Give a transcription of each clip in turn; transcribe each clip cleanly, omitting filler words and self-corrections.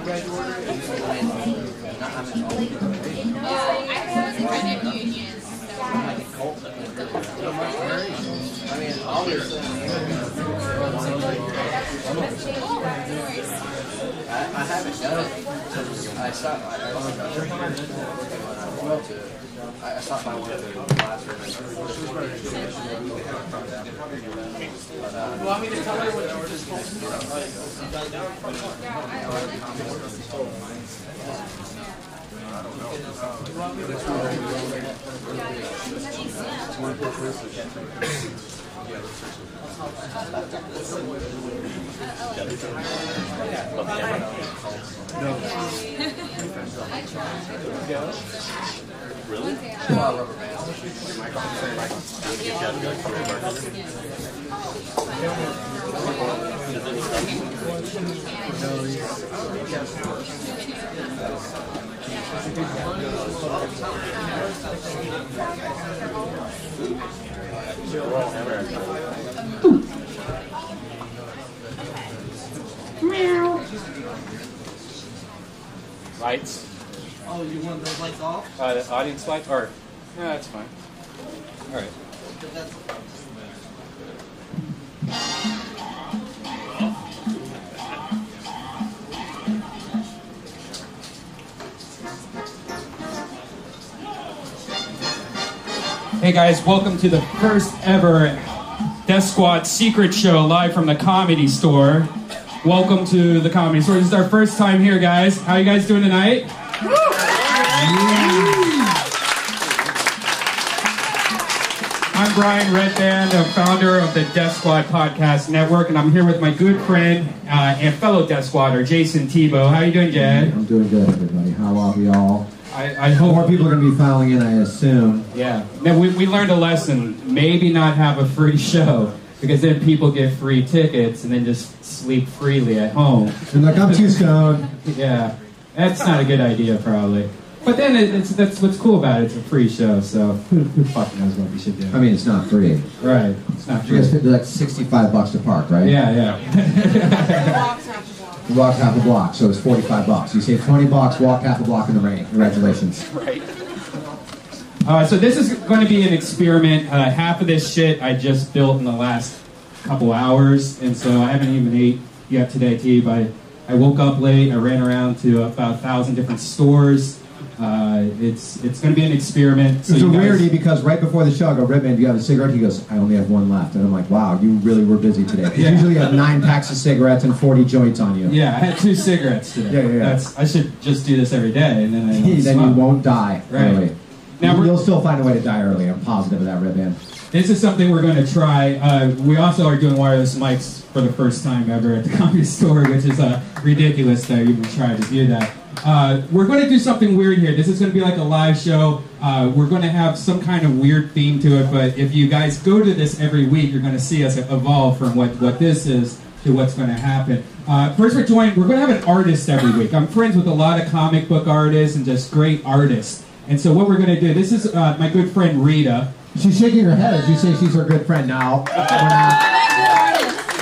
I haven't done it. I stopped by one of the classrooms. You want me to tell her what you just told Really? Lights. Oh, you want those lights off? The audience lights? Or, yeah, that's fine. All right. Hey guys, welcome to the first ever Deathsquad secret show live from the Comedy Store. Welcome to the Comedy Store. This is our first time here, guys. How you guys doing tonight? I'm Brian Redban, the founder of the Deathsquad Podcast Network, and I'm here with my good friend and fellow Deathsquader, Jayson Thibault. How you doing, Jed? I'm doing good, everybody. How are we all? I hope more people are going to be filing in, I assume. Yeah. Now, we learned a lesson. Maybe not have a free show, because then people get free tickets and then just sleep freely at home. And like, I'm too stoned. Yeah. That's not a good idea, probably. But then that's what's cool about it. It's a free show, so who fucking knows what we should do? I mean, it's not free. Right. It's not free. You guys pay like $65 to park, right? Yeah. You walk half a block, so it's $45. You save $20, walk half a block in the rain. Congratulations. Right. So this is going to be an experiment. Half of this shit I just built in the last couple hours, and so I haven't even ate yet today, T. I woke up late. I ran around to about 1,000 different stores. It's going to be an experiment. So it's a rarity because right before the show, I go, Redban, do you have a cigarette? He goes, I only have one left. And I'm like, wow, you really were busy today. Because usually you have 9 packs of cigarettes and 40 joints on you. Yeah, I had 2 cigarettes today. Yeah. I should just do this every day, and then then you won't die early. Now you'll still find a way to die early. I'm positive of that, Redban. This is something we're going to try. We also are doing wireless mics for the first time ever at the Comedy Store, which is ridiculous that I even tried to do that. We're going to do something weird here. This is going to be like a live show. We're going to have some kind of weird theme to it, but if you guys go to this every week, you're going to see us evolve from what this is to what's going to happen. First, we're going to have an artist every week. I'm friends with a lot of comic book artists and just great artists. And so what we're going to do, this is my good friend Rita. She's shaking her head as you say she's her good friend. Now,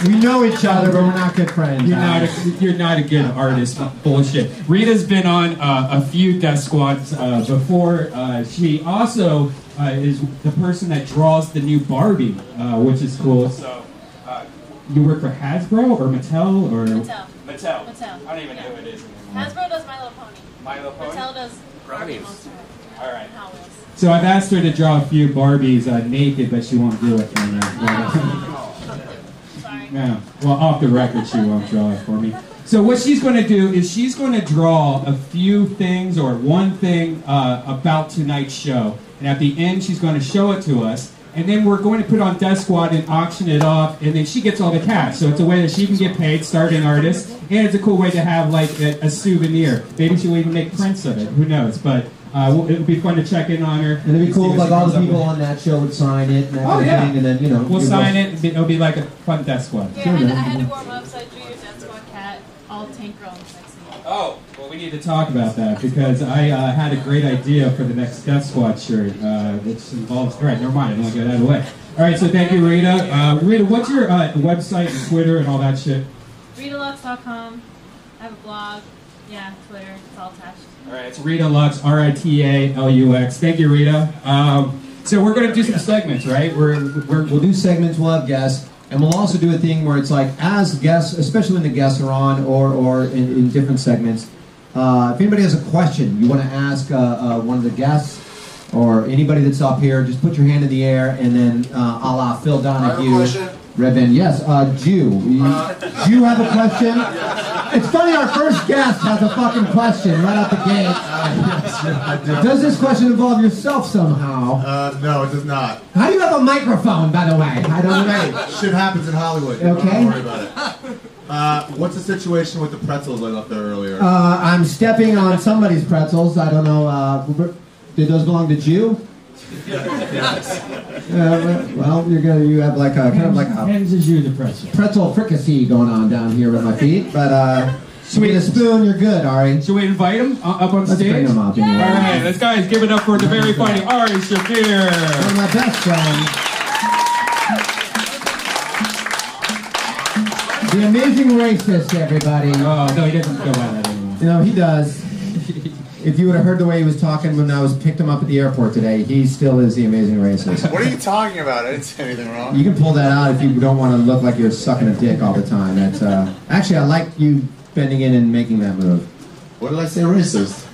we know each other, but we're not good friends. You're not a good artist. Bullshit. Rita's been on a few Deathsquads before. She also is the person that draws the new Barbie, which is cool. So, you work for Hasbro or Mattel or Mattel. I don't even know who it is anymore. Hasbro does My Little Pony. My Little Pony. Mattel does Barbie Monster. All right. So I've asked her to draw a few Barbies naked, but she won't do it for me. Sorry. Yeah. Well, off the record, she won't draw it for me. So what she's going to do is she's going to draw a few things or one thing about tonight's show. And at the end, she's going to show it to us. And then we're going to put on Deathsquad and auction it off. And then she gets all the cash. So it's a way that she can get paid, starving artist. And it's a cool way to have like a souvenir. Maybe she'll even make prints of it. Who knows? But it'll be fun to check in on her. And it'd be cool if like all the people on that show would sign it and that kind of thing, and then, you know. We'll sign it. It'll be like a fun Deathsquad. Yeah, I had to warm up, so I drew your Deathsquad cat, all tank girl and sexy. Oh, well, we need to talk about that because I had a great idea for the next Deathsquad shirt, which involves. All right, never mind. I'm gonna get that away. All right, so thank you, Rita. Rita, what's your website and Twitter and all that shit? RitaLux.com. I have a blog. Yeah, Twitter. It's all attached. All right, it's Rita Lux, Ritalux. Thank you, Rita. So we're going to do some segments, right? We'll do segments, we'll have guests, and we'll also do a thing where it's like, as guests, especially when the guests are on, or in different segments, if anybody has a question you want to ask one of the guests, or anybody that's up here, just put your hand in the air, and then a la Phil Donahue, Redban, yes, Jew. You have a question? It's funny, our first guest has a fucking question right out the gate. Does this question involve yourself somehow? No, it does not. How do you have a microphone, by the way? I don't know. Shit happens in Hollywood. Okay. Don't worry about it. What's the situation with the pretzels I left there earlier? I'm stepping on somebody's pretzels. I don't know. Did those belong to Jew? Yes. Well, you have like a kind of like a Hands is you the pretzel fricassee going on down here with my feet. But with a spoon, you're good, Ari. Should we invite him up on Let's stage? bring him up. All right, let's guys give it up for the very funny Ari Shaffir. One of my best friends. The amazing racist, everybody. Oh, no, he doesn't go by that anymore. You know, he does. If you would have heard the way he was talking when I picked him up at the airport today, he still is the amazing racist. What are you talking about? I didn't say anything wrong. You can pull that out if you don't want to look like you're sucking a dick all the time. That's actually, I like you bending in and making that move. What did I say racist?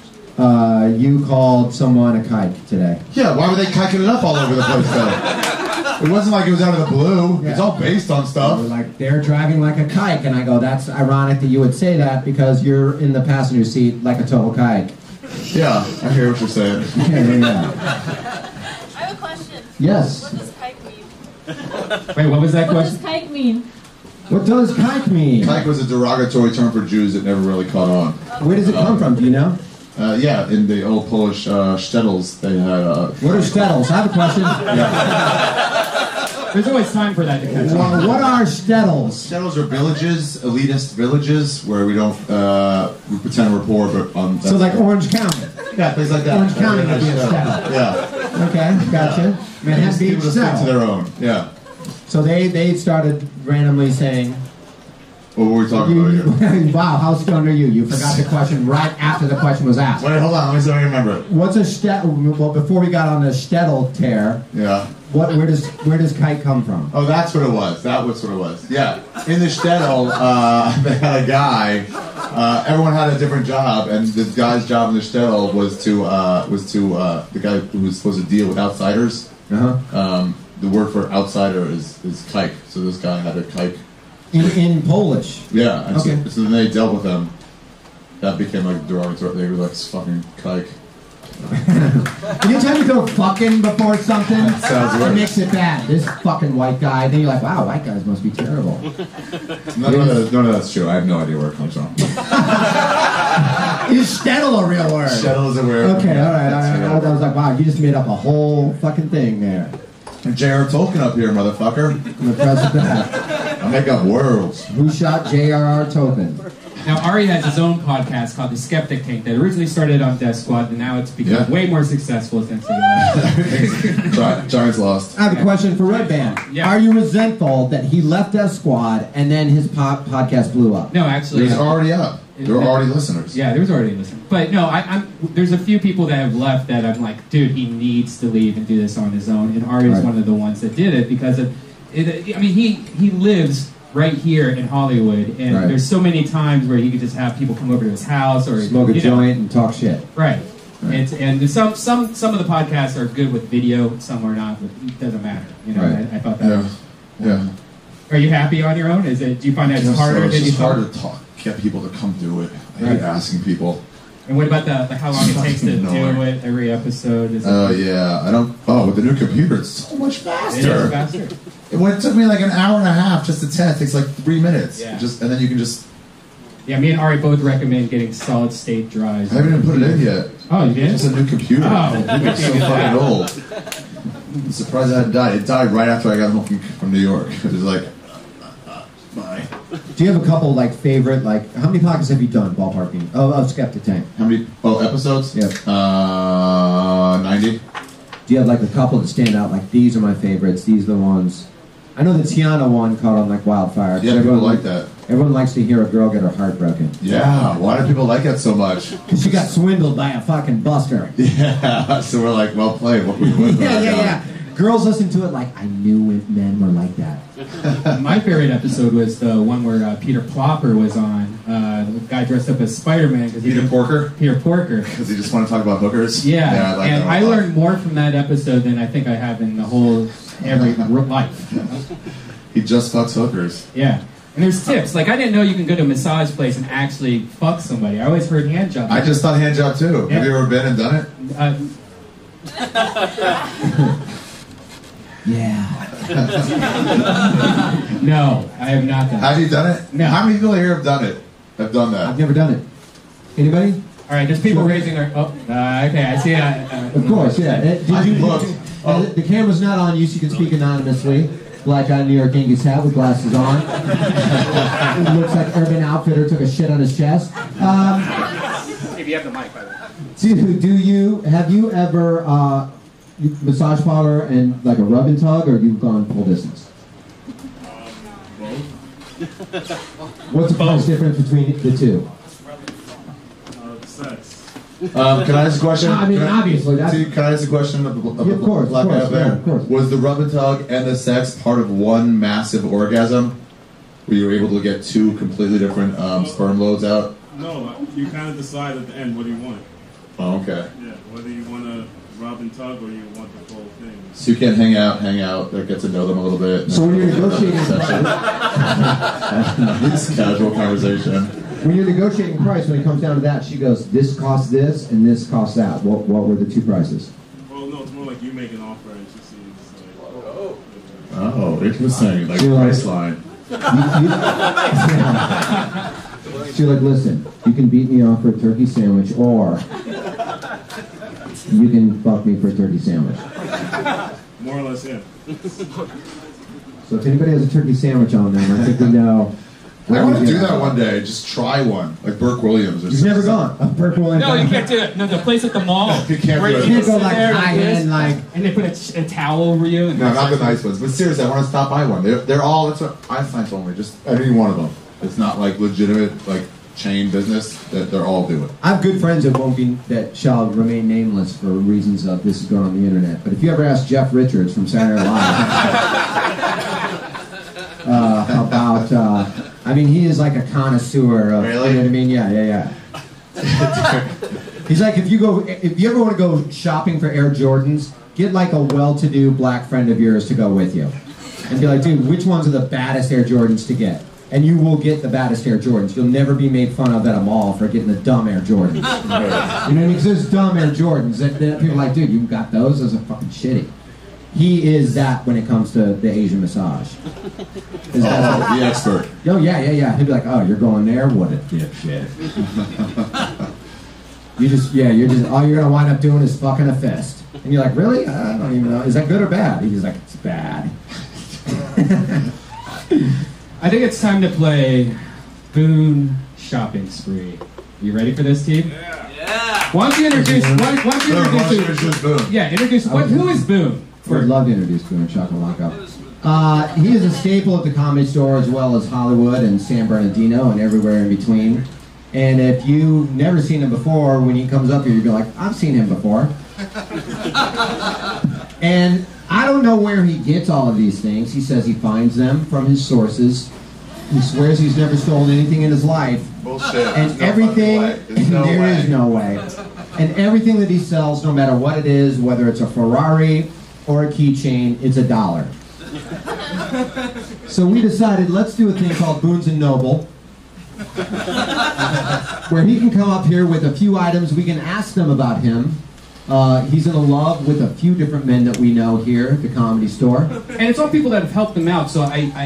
You called someone a kike today. Yeah, why were they kiking it up all over the place though? It wasn't like it was out of the blue. Yeah. It's all based on They stuff. were like, they're driving like a kike, and I go, that's ironic that you would say that because you're in the passenger seat like a total kike. Yeah, I hear what you're saying. Yeah. I have a question. Yes. What does kike mean? Wait, what was that What does question? kike mean? What does kike mean? Kike was a derogatory term for Jews that never really caught on. Where does it come from? Do you know? Yeah, in the old Polish shtetls, they had... What are shtetls? I have a question. There's always time for that to catch on. Well, what are shtetls? Shtetls are villages, elitist villages, where we don't, we pretend we're poor, but... So like Orange County. Yeah, things like that. Orange County would be a shtetl. Yeah. Okay, gotcha. Manhattan Beach People to speak to shtetl. their own, yeah. So they started randomly saying, What were we talking about here? wow, how stoned are you? You forgot the question right after the question was asked. Wait, hold on, let me see if I remember it. What's a shtetl? Well, before we got on the shtetl tear, Yeah. where does kite come from? Oh, that's what it was. That was what it was. Yeah. In the shtetl, they had a guy. Everyone had a different job, and the guy's job in the shtetl was to the guy who was supposed to deal with outsiders. The word for outsider is kike. So this guy had a kike. In Polish. Yeah. And Okay. so then they dealt with him. That became like derogatory. They were like fucking kike. Anytime you go fucking before something, sounds it weird. makes it bad. This fucking white guy. Then you're like, wow, white guys must be terrible. None of that's true. I have no idea where it comes from. Is shtetl a real word? Shtetl is a weird. Okay, all right. I was like, wow, you just made up a whole fucking thing there. J.R. Tolkien up here, motherfucker. I'm impressed with that. I make up worlds. Who shot J.R.R. Tolkien? Now, Ari has his own podcast called The Skeptic Tank that originally started on Deathsquad, and now it's become way more successful since he left. Giants lost. I have a question for Redban. Yeah. Are you resentful that he left Deathsquad and then his podcast blew up? No, actually... It was already up. There were already listeners. Yeah, there was already listeners. But no, there's a few people that have left that I'm like, dude, he needs to leave and do this on his own. And Ari is one of the ones that did it because of it. I mean, he lives right here in Hollywood, and there's so many times where he could just have people come over to his house or smoke a joint and talk shit. Right. And some of the podcasts are good with video, some are not. But it doesn't matter. You know, I thought that. Was, yeah. Are you happy on your own? Is it? Do you find that it's harder than you thought? It's hard to get people to come do it. I hate asking people. And what about the how long it takes to do it every episode? Yeah, I don't. Oh, with the new computer, it's so much faster. It is faster. When it took me like an hour and a half just to test, it takes like 3 minutes. Yeah. And then you can just. Yeah, me and Ari both recommend getting solid state drives. I haven't even put it in yet. Oh, you did? It's just a new computer. Oh, it's so fucking old. I'm surprised that it died. It died right after I got home from New York. It was like. Bye. Do you have a couple like favorite how many podcasts have you done ballparking of Skeptic Tank? How many episodes? Yeah. 90. Do you have like a couple that stand out like these are my favorites, these are the ones? I know the Tiana one caught on like wildfire. Yeah, people like that. Everyone likes to hear a girl get her heart broken. Yeah, why do people like that so much? Because she got swindled by a fucking buster. Yeah, so we're like, well played. What we win? Yeah. Girls listen to it like, I knew men were like that. My favorite episode was the one where Peter Plopper was on. The guy dressed up as Spider-Man. Peter Porker? Peter Porker. Because he just want to talk about hookers? Yeah, I like and that I a lot. learned more from that episode than I think I have in the whole life. He just fucks hookers. Yeah. And there's tips. Like, I didn't know you can go to a massage place and actually fuck somebody. I always heard hand job. I just thought hand job too. Yeah. Have you ever been and done it? Yeah. No, I have not done it. Have you done it? No. How many people here have done it? Have done that? I've never done it. Anybody? All right, there's people raising their... Oh, okay, I see. Of course, yeah. The camera's not on you, so you can speak anonymously. Black on New York Yankees hat with glasses on. It looks like Urban Outfitter took a shit on his chest. If you have the mic, by the way. Have you ever massage parlor and like a rub and tug, or you've gone full distance? What's the price difference between the two? Sex. Can I ask a question? I mean, obviously, that's... Can I ask a question of the course, black guy up there? yeah, of course. Was the rub and tug and the sex part of one massive orgasm? Where you were able to get two completely different sperm loads out? No, you kind of decide at the end what do you want. Oh, okay. Yeah, whether you want to rub and tug or you want the whole thing. So you can hang out, like get to know them a little bit. So when you're negotiating... This casual conversation. When you're negotiating price, when it comes down to that, she goes, this costs this and this costs that. What were the two prices? Well, no, it's more like you make an offer and she sees like, Oh, interesting. Like You're like- price line. She's like, listen, you can beat me off for a turkey sandwich, or you can fuck me for a turkey sandwich. more or less, yeah. So if anybody has a turkey sandwich on them, I think we know. I want to do that one day. Just try one, like Burke Williams or You've something. never gone. A Burke Williams. No, you can't do it. No, the place at the mall. You can't where do it. You can't go sit like there high this, end, like... and they put a towel over you. And No, not the nice ones. But seriously, I want to stop by one. They're all, that's what Einstein told me. Just any one of them. It's not like legitimate, like chain business that they're all doing. I have good friends that shall remain nameless for reasons of this is going on the internet. But if you ever ask Jeff Richards from Saturday Night Live about, I mean, he is like a connoisseur of, Really? you know what I mean? Yeah. He's like, if you ever want to go shopping for Air Jordans, get like a well-to-do black friend of yours to go with you. And be like, dude, which ones are the baddest Air Jordans to get? And you will get the baddest Air Jordans. You'll never be made fun of at a mall for getting the dumb Air Jordans. You know what I mean? Because there's dumb Air Jordans that people are like, dude, you got those? Those are fucking shitty. He is that when it comes to the Asian massage. The expert. Oh, yeah. He'd be like, oh, you're going there? What a dipshit. You're just, all you're going to wind up doing is fucking a fist. And you're like, really? I don't even know. Is that good or bad? He's like, it's bad. I think it's time to play Boon Shopping Spree. You ready for this, team? Yeah. Why don't you introduce? Boom. Yeah, introduce. Who is Boon? I'd love to introduce Boon Shakalaka. He is a staple at the Comedy Store as well as Hollywood and San Bernardino and everywhere in between. And if you've never seen him before, when he comes up here, you'll be like, I've seen him before. And I don't know where he gets all of these things. He says he finds them from his sources. He swears he's never stolen anything in his life. Bullshit. And There's no everything, fucking way. There's no there way. is no way. And everything that he sells, no matter what it is, whether it's a Ferrari or a keychain, it's $1. So we decided, let's do a thing called Boons and Noble, where he can come up here with a few items. We can ask them about him. He's in love with a few different men that we know here at the Comedy Store. And it's all people that have helped him out. So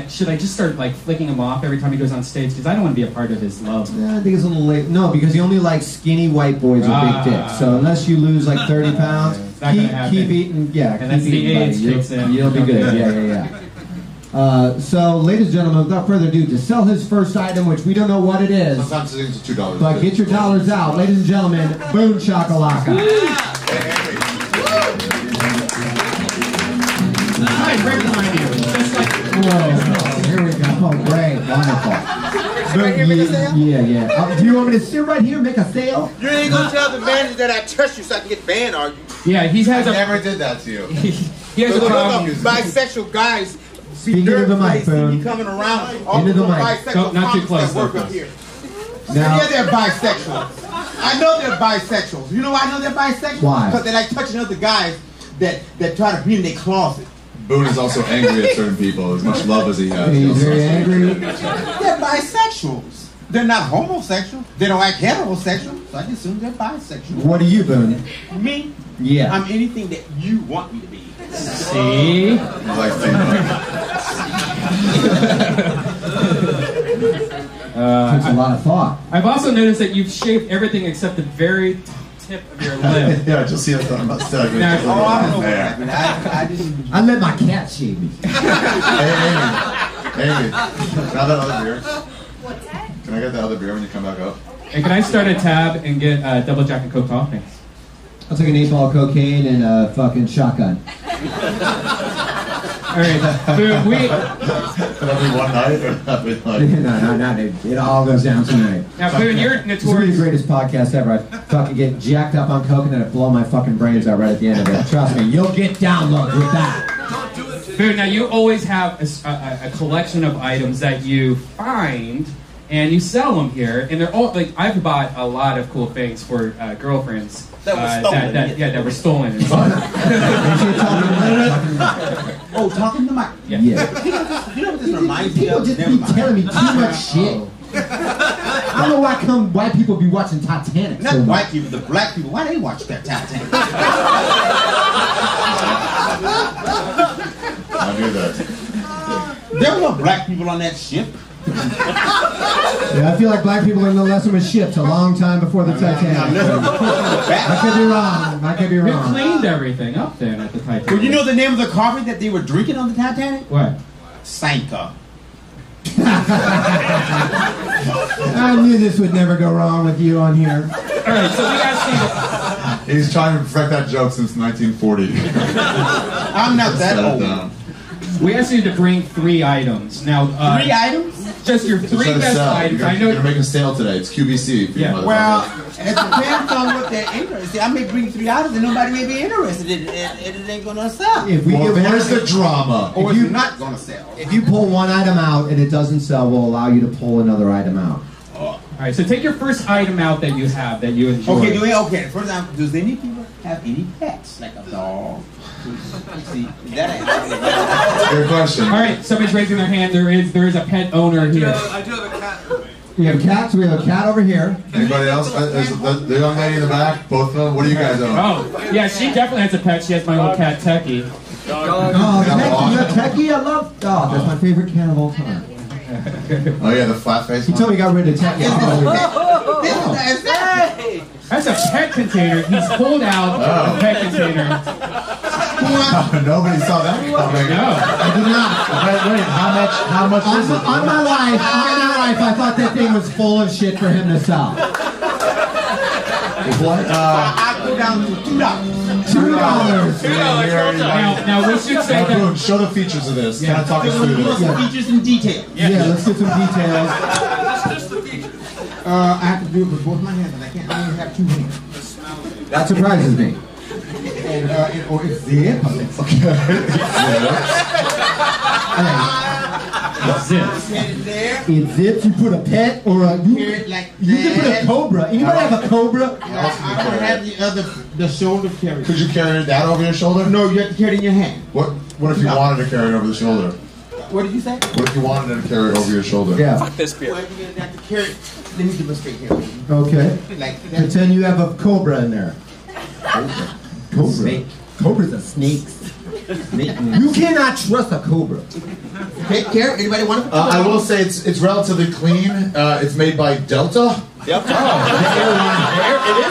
should I just start like flicking him off every time he goes on stage? Because I don't want to be a part of his love. Yeah, I think it's a little late. No, because he only likes skinny white boys with big dicks. So unless you lose like 30 pounds, It's not gonna happen. keep eating. Yeah, And keep that's the eating, buddy. AIDS kicks in. You'll be good. Yeah. So, ladies and gentlemen, without further ado, to sell his first item, which we don't know what it is, Sometimes it's $2. but get your dollars out, ladies and gentlemen, Boon Shakalaka. Hi, great behind you. Just like Whoa, here we go. Great, wonderful. Right here, make a sale? Yeah. Do you want me to sit right here and make a sale? You ain't gonna tell the manager that I touched you so I can get banned, are you? Yeah, he has I a. never did that to you. He has a Look, problem. bisexual guys be Speak into the mic, dirty-faced, Boon. be coming around. All Into the mic. bisexual Don't- not too comics close, that work though. up here. Now, Yeah, they're bisexual. I know they're bisexuals. You know why I know they're bisexual? Why? Because they like touching other guys that try to be in their closet. Boone is also angry at certain people, as much love as he has. he's very angry. They're bisexuals. They're not homosexual. They don't act heterosexual. So I just assume they're bisexual. What are you, Boone? Me? Yeah. I'm anything that you want me to be. See? Like Thibault. Takes a lot of thought. I've also noticed that you've shaved everything except the very tip of your lip. Yeah, just see that mustache. Now- Oh, I don't know what There. happened. I just... I let my cat shave me. Hey, Amy, can I have that other beer? What's that? Can I get that other beer when you come back up? And can I start a tab and get double Jack and Coke toppings? I'll take an 8-ball of cocaine and a fucking shotgun. All right, Boone, Every one night or every night? No, dude. It all goes down tonight. now Boone, you're This is the notorious. greatest podcast ever. I fucking get jacked up on coke and then I blow my fucking brains out right at the end of it. Trust me, you'll get downloads with that. Boone, now you always have a collection of items that you find and you sell them here, and they're all like I've bought a lot of cool things for girlfriends That were stolen. that were stolen. And Oh, talking to my... yeah. Yeah. You know what this reminds me People of? just Never be mind. telling me too much shit. I don't know why white people be watching Titanic Not so much. white people, the black people. Why they watch that Titanic? I knew that. There were no black people on that ship. Yeah, I feel like black people learned the lesson with ships a long time before the Titanic. I could be wrong. I could be You wrong. cleaned everything up then at the Titanic. Well, you know the name of the coffee that they were drinking on the Titanic? What? Sanka. I knew this would never go wrong with you on here. All right, so we got to He's trying to perfect that joke since 1940. I'm not that Set it old. down. we asked you to bring 3 items. Now, 3 items? just your To 3 try to best sell. items. You're, I know. you're making a sale today. It's QVC. For you Yeah. motherfuckers. Well, it depends on what they're interested in. I may bring 3 items and nobody may be interested in it, and it ain't gonna sell. If we Well, get there's the one, drama. Or if it's you- not gonna sell. if you pull one item out and it doesn't sell, we'll allow you to pull another item out. All right, so take your first item out that you have that you enjoy. Okay. First time, does any people have any pets? Like a dog? See, that ain't Good question. All right, somebody's raising their hand. There is a pet owner here. I do have a cat. We have cats. We have a cat over here. Anybody else? Is the young lady in the back? Both of them? What do you guys own? Oh, yeah, she definitely has a pet. She has my little cat Techie. Oh, Techie, I love. Oh, that's my favorite cat of all time. Oh yeah, the flat face He one? told me he got rid of Techie. That's a pet container. He's pulled out Oh. a pet container. Nobody saw that coming. No. I did not. Wait, how much On is it? my life, I thought that thing was full of shit for him to sell. What? I go down to $2. $2. Now we should say Boom, that. show the features of this. Can I talk us through Give us this? some features and details. Yeah, let's get some details. I have to do it with both my hands, and I only have 2 hands. That surprises me. And or it's zip. Zips. Get it there. In zips, you put a pet or a Carry it like you can put a that. cobra. Anybody have a cobra? I don't have the shoulder carry. Could you carry that over your shoulder? No, you have to carry it in your hand. What if you wanted to carry it over the shoulder? What did you say? What if you wanted to carry it over your shoulder? Yeah. Well, you're gonna have to carry it. Let me give a straight here. Okay. Like that. Pretend you have a cobra in there. Cobra. Snake. Cobras are snakes. You cannot trust a cobra. Take care. Anybody want to? I will say it's relatively clean. It's made by Delta. It is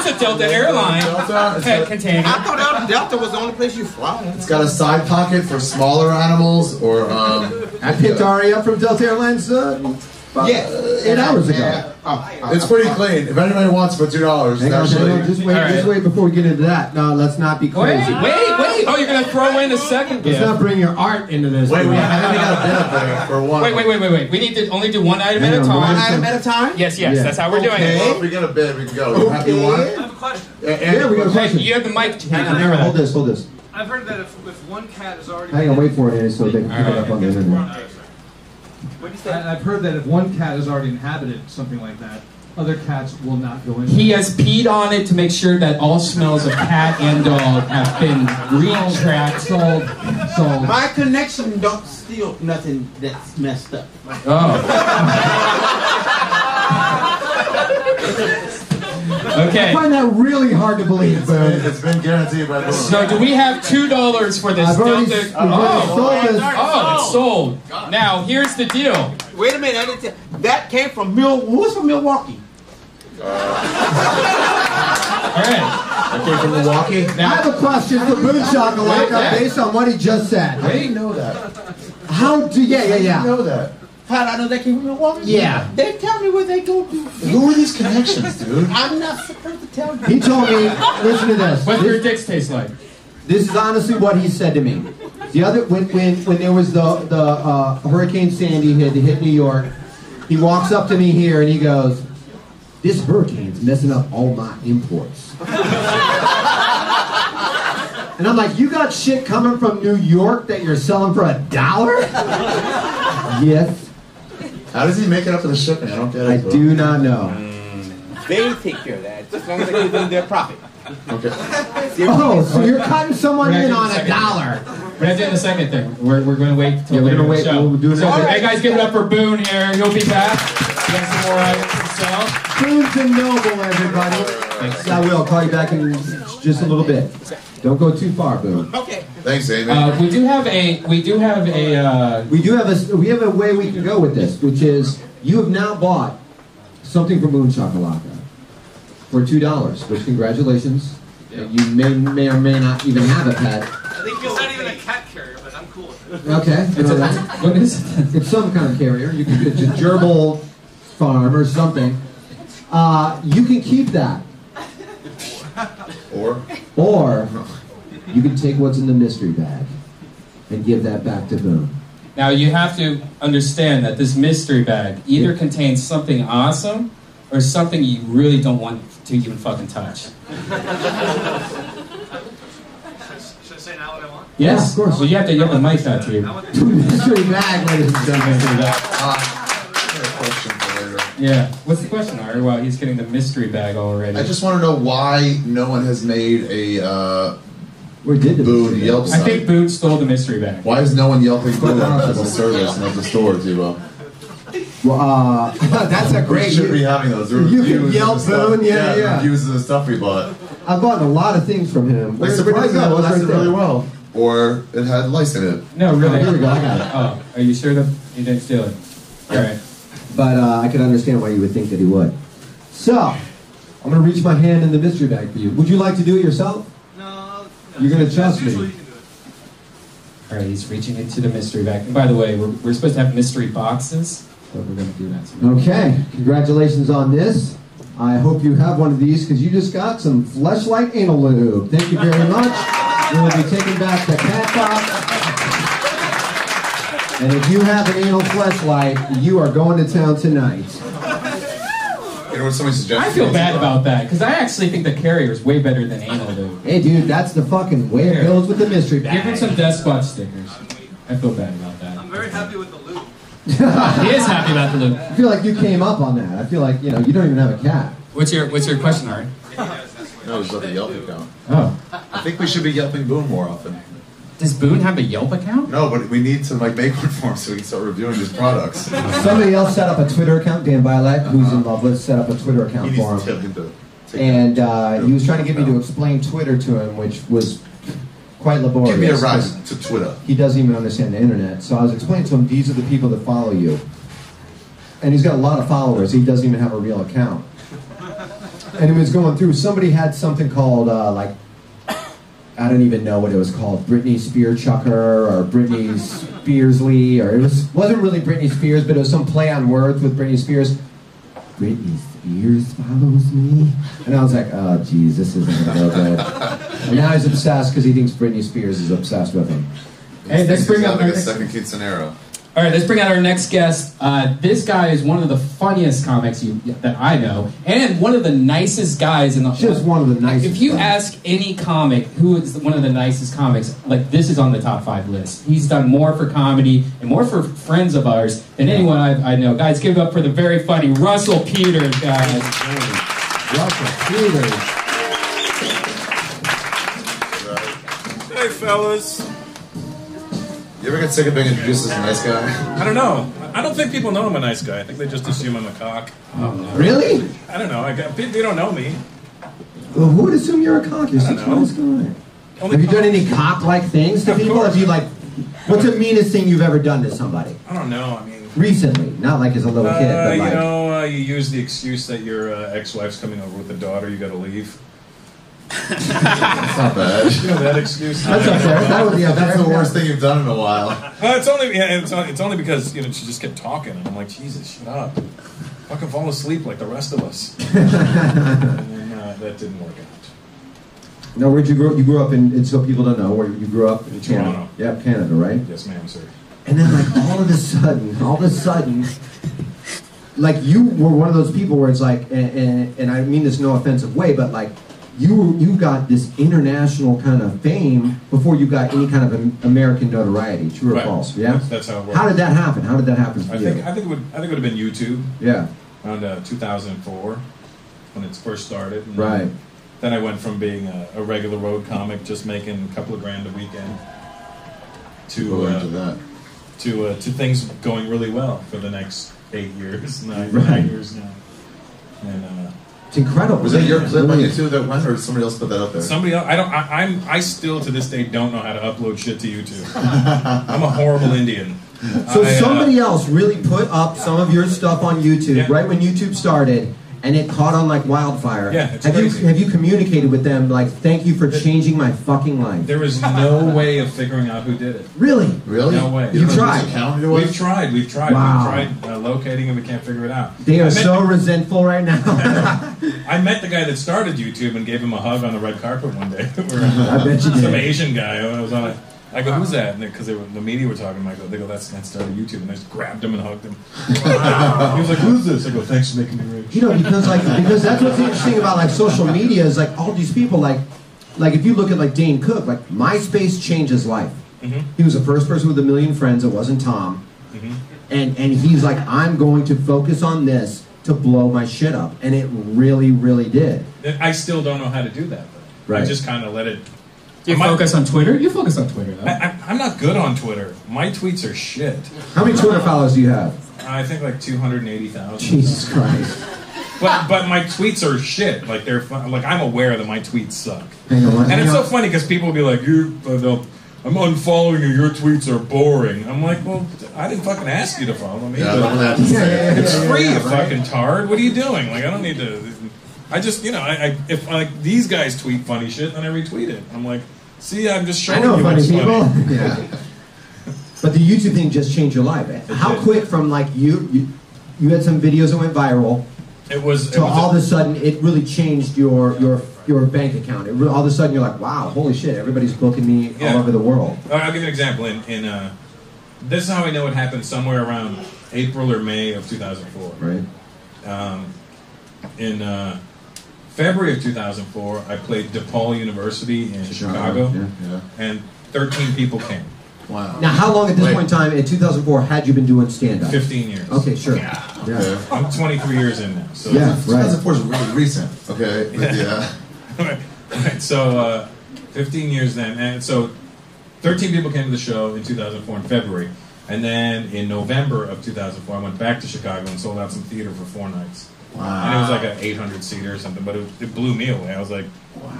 a Delta airline Delta. pet container. I thought Delta was the only place you fly. It's got a side pocket for smaller animals or I picked Ari up from Delta Airlines about 8 hours ago. It's pretty clean. If anybody wants for $2, Hang on, actually. just wait before we get into that. No, let's not be crazy. Wait. Oh, you're going to throw in a second Let's gift. not bring your art into this. Wait, I think we got a bid up there for one. Wait. We need to only do one item at a Hang on, time. one Item at a time? Yes, Yeah. that's how we're doing Well, it. if we get a bid, we can go. You happy you want it? I have a question. Yeah, we got a Hey, question. you have the mic. Hang on, Remember hold that. this. I've heard that if one cat is already... Hang on, wait for it, so they can pick it up on the internet. What do you say? I've heard that if one cat has already inhabited something like that, other cats will not go in. He has peed on it to make sure that all smells of cat and dog have been retracked. Sold. My connection don't steal nothing that's messed up. Oh. I Okay. find that really hard to believe, Boone. It's been guaranteed by Boon. So do we have $2 for this I've already Delta? sold this. Oh, it's sold. Now here's the deal. Wait a minute, I didn't tell. That came from who's from Milwaukee? All right. I came from Milwaukee. I have a question for Boon Shakalaka Yeah. based on what he just said. I didn't know that. How do I didn't yeah. know that. How did I know they came from Milwaukee? Yeah. They tell me where they go to. Who are these connections, dude? I'm not supposed to tell you. He told me, listen to this. What's your dicks taste like? This is honestly what he said to me. The other when there was the Hurricane Sandy hit New York, he walks up to me here and he goes, "This hurricane's messing up all my imports." And I'm like, "You got shit coming from New York that you're selling for $1?" Yes, How does he make it up for the shipping? I don't get it. I bro. do not know. They take care of that. As long as they give them their profit. Okay. Oh, so you're cutting someone We're in not on doing the $1? We're not doing the second thing. We're going to wait till Yeah, we're later gonna in the wait. show. We'll do it So, next- hey guys, give it up for Boon here. He'll be back. He has some more items to sell. Boone's and Noble, everybody. I will. I'll call you back in just a little bit. Don't go too far, Boone. Okay. Thanks, Amy. We do have a. We have a way we can go with this, which is you have now bought something from Boon Shakalaka for $2. Which congratulations. And you may or may not even have a pet. I think it's not even a cat carrier, but I'm cool with it. Okay. What is it? It's some kind of carrier. You can it's a gerbil farm or something. You can keep that, Or or you can take what's in the mystery bag and give that back to Boone. Now you have to understand that this mystery bag either contains something awesome or something you really don't want to even fucking touch. Should I say now what I want? Yes, of course. Well, you have to yell the mic out to you. I want Mystery bag, ladies and gentlemen. I have a question for later. Yeah. What's the question, Ari? Well, he's getting the mystery bag already. I just want to know why no one has made a We did the Boon mystery Yelp bag. I site. think Boone stole the mystery bag. Why is no one yelping Boon as a service and as a store, Thibault? Well, that's a We great. should be having those You can reviews. Yelp and stuff. Boon, yeah. Reviews of the stuff we bought. I've bought a lot of things from him. Like Where'd it surprisingly, go? it It's lasted right there. really well. Or it had lice in it. No, really. Here we go. I got it. Oh, are you sure that you didn't steal it? All right. But I can understand why you would think that he would. So, I'm going to reach my hand in the mystery bag for you. Would you like to do it yourself? No. You're gonna trust me. Usually you can do it. All right, he's reaching into the mystery bag. And by the way, we're supposed to have mystery boxes, but we're going to do that soon. Okay, congratulations on this. I hope you have one of these because you just got some Fleshlight Anal Lube. Thank you very much. We will be taking back the cat box. And if you have an anal fleshlight, you are going to town tonight. You know what somebody suggested? I feel bad about that, because I actually think the carrier is way better than anal lube. Hey, dude, that's the fucking way it goes with the mystery bag. Give him some Deathsquad stickers. I feel bad about that. I'm very happy with the lube. He is happy about the lube. I feel like you came up on that. I feel like, you know, you don't even have a cat. What's your question, Ari? No, it's not the Yelp account. Oh. I think we should be yelping Boon more often. Does Boone have a Yelp account? No, but we need to like make one for him so we can start reviewing his products. Somebody else set up a Twitter account, Dan Violet, who's in love with, set up a Twitter He account needs for to tell him. him to take And he was trying to get me to explain Twitter to him, which was quite laborious. Give me a ride 'cause to Twitter. He doesn't even understand the internet. So I was explaining to him, these are the people that follow you. And he's got a lot of followers. He doesn't even have a real account. And he was going through, somebody had something called, like, I don't even know what it was called, Britney Spears Chucker or Britney Spearsley, or wasn't really Britney Spears, but it was some play on words with Britney Spears. Britney Spears follows me? And I was like, oh, geez, this isn't going to go good. And now he's obsessed because he thinks Britney Spears is obsessed with him. Hey, let's bring up like a second Keith scenario. All right, let's bring out our next guest. This guy is one of the funniest comics that I know, and one of the nicest guys in the. Just one of the nicest. If you ask any comic who is one of the nicest comics, like this is on the top 5 list. He's done more for comedy and more for friends of ours than anyone I know. Guys, give it up for the very funny Russell Peters, guys. Russell Peters. Hey, fellas. You ever get sick of being introduced as a nice guy? I don't know. I don't think people know I'm a nice guy. I think they just assume I'm a cock. Oh, no. Really? I don't know. They don't know me. Well, who would assume you're a cock? You're such a nice guy. Have you done any cock-like things to people? Have you what's the meanest thing you've ever done to somebody? I don't know. I mean, recently, not like as a little kid, but like. You use the excuse that your ex-wife's coming over with the daughter. You got to leave. That's not bad. You know that excuse? That's up there. That's the worst thing you've done in a while. It's only because she just kept talking, and I'm like, Jesus, shut up. Fucking fall asleep like the rest of us. And then, that didn't work out. Now, where'd you grow up? You grew up in, so people don't know, where you grew up in Canada. Toronto. Yeah, Canada, right? Yes, ma'am, sir. And then, all of a sudden, like, you were one of those people where it's like, and I mean this no offensive way, but like, you got this international kind of fame before you got any kind of American notoriety. True or false? Yeah, that's how it works. How did that happen? How did that happen for you? I think it would have been YouTube. Yeah. Around 2004 when it first started. And right. Then I went from being a regular road comic, just making a couple of grand a weekend, to things going really well for the next 8 years, 9 years now. And it's incredible. Was that your clip on YouTube that went, or did somebody else put that up there? Somebody else. I still to this day don't know how to upload shit to YouTube. I'm a horrible Indian. So somebody else really put up some of your stuff on YouTube right when YouTube started, and it caught on like wildfire. Yeah, it's crazy. Have you communicated with them like, thank you for changing my fucking life? There is no way of figuring out who did it. Really? No way. You tried? We've tried. Wow. We've tried locating and we can't figure it out. They are so resentful right now. I met the guy that started YouTube and gave him a hug on the red carpet one day. I bet you did. Some Asian guy. I was on I go, who's that? Because the media were talking. They go, that started YouTube, and I just grabbed him and hugged him. He was like, who's this? I go, thanks for making me rich. You know, because that's what's interesting about like social media is like all these people like if you look at like Dane Cook, like MySpace changed his life. Mm-hmm. He was the first person with 1 million friends. It wasn't Tom. Mm-hmm. And he's like, I'm going to focus on this to blow my shit up, and it really, really did. I still don't know how to do that, though. Right. I just kind of let it. You focus on Twitter? You focus on Twitter, though. I'm not good on Twitter. My tweets are shit. How many Twitter followers do you have? I think like 280,000. Jesus Christ. But my tweets are shit. Like they're like I'm aware that my tweets suck. Hang on, and it's so funny because people will be like, I'm unfollowing you. Your tweets are boring. I'm like, well, I didn't fucking ask you to follow me. It's free, you fucking tard. What are you doing? Like I don't need to. I just, if like these guys tweet funny shit, then I retweet it. I'm like, see, I'm just showing you what's funny. Yeah. But the YouTube thing just changed your life. How quick from like you had some videos that went viral. All of a sudden it really changed your bank account. All of a sudden you're like, wow, holy shit, everybody's booking me all over the world. I'll give you an example. This is how I know it happened somewhere around April or May of 2004. Right. In February of 2004, I played DePaul University in Chicago, and 13 people came. Wow. Now, how long at this point in time, in 2004, had you been doing stand-up? 15 years. Okay, sure. Yeah. I'm 23 years in now. So 2004 is really recent. Okay. Right. So, 15 years then. And so, 13 people came to the show in 2004 in February. And then in November of 2004, I went back to Chicago and sold out some theater for 4 nights. Wow. And it was like an 800-seater or something, but it blew me away. I was like,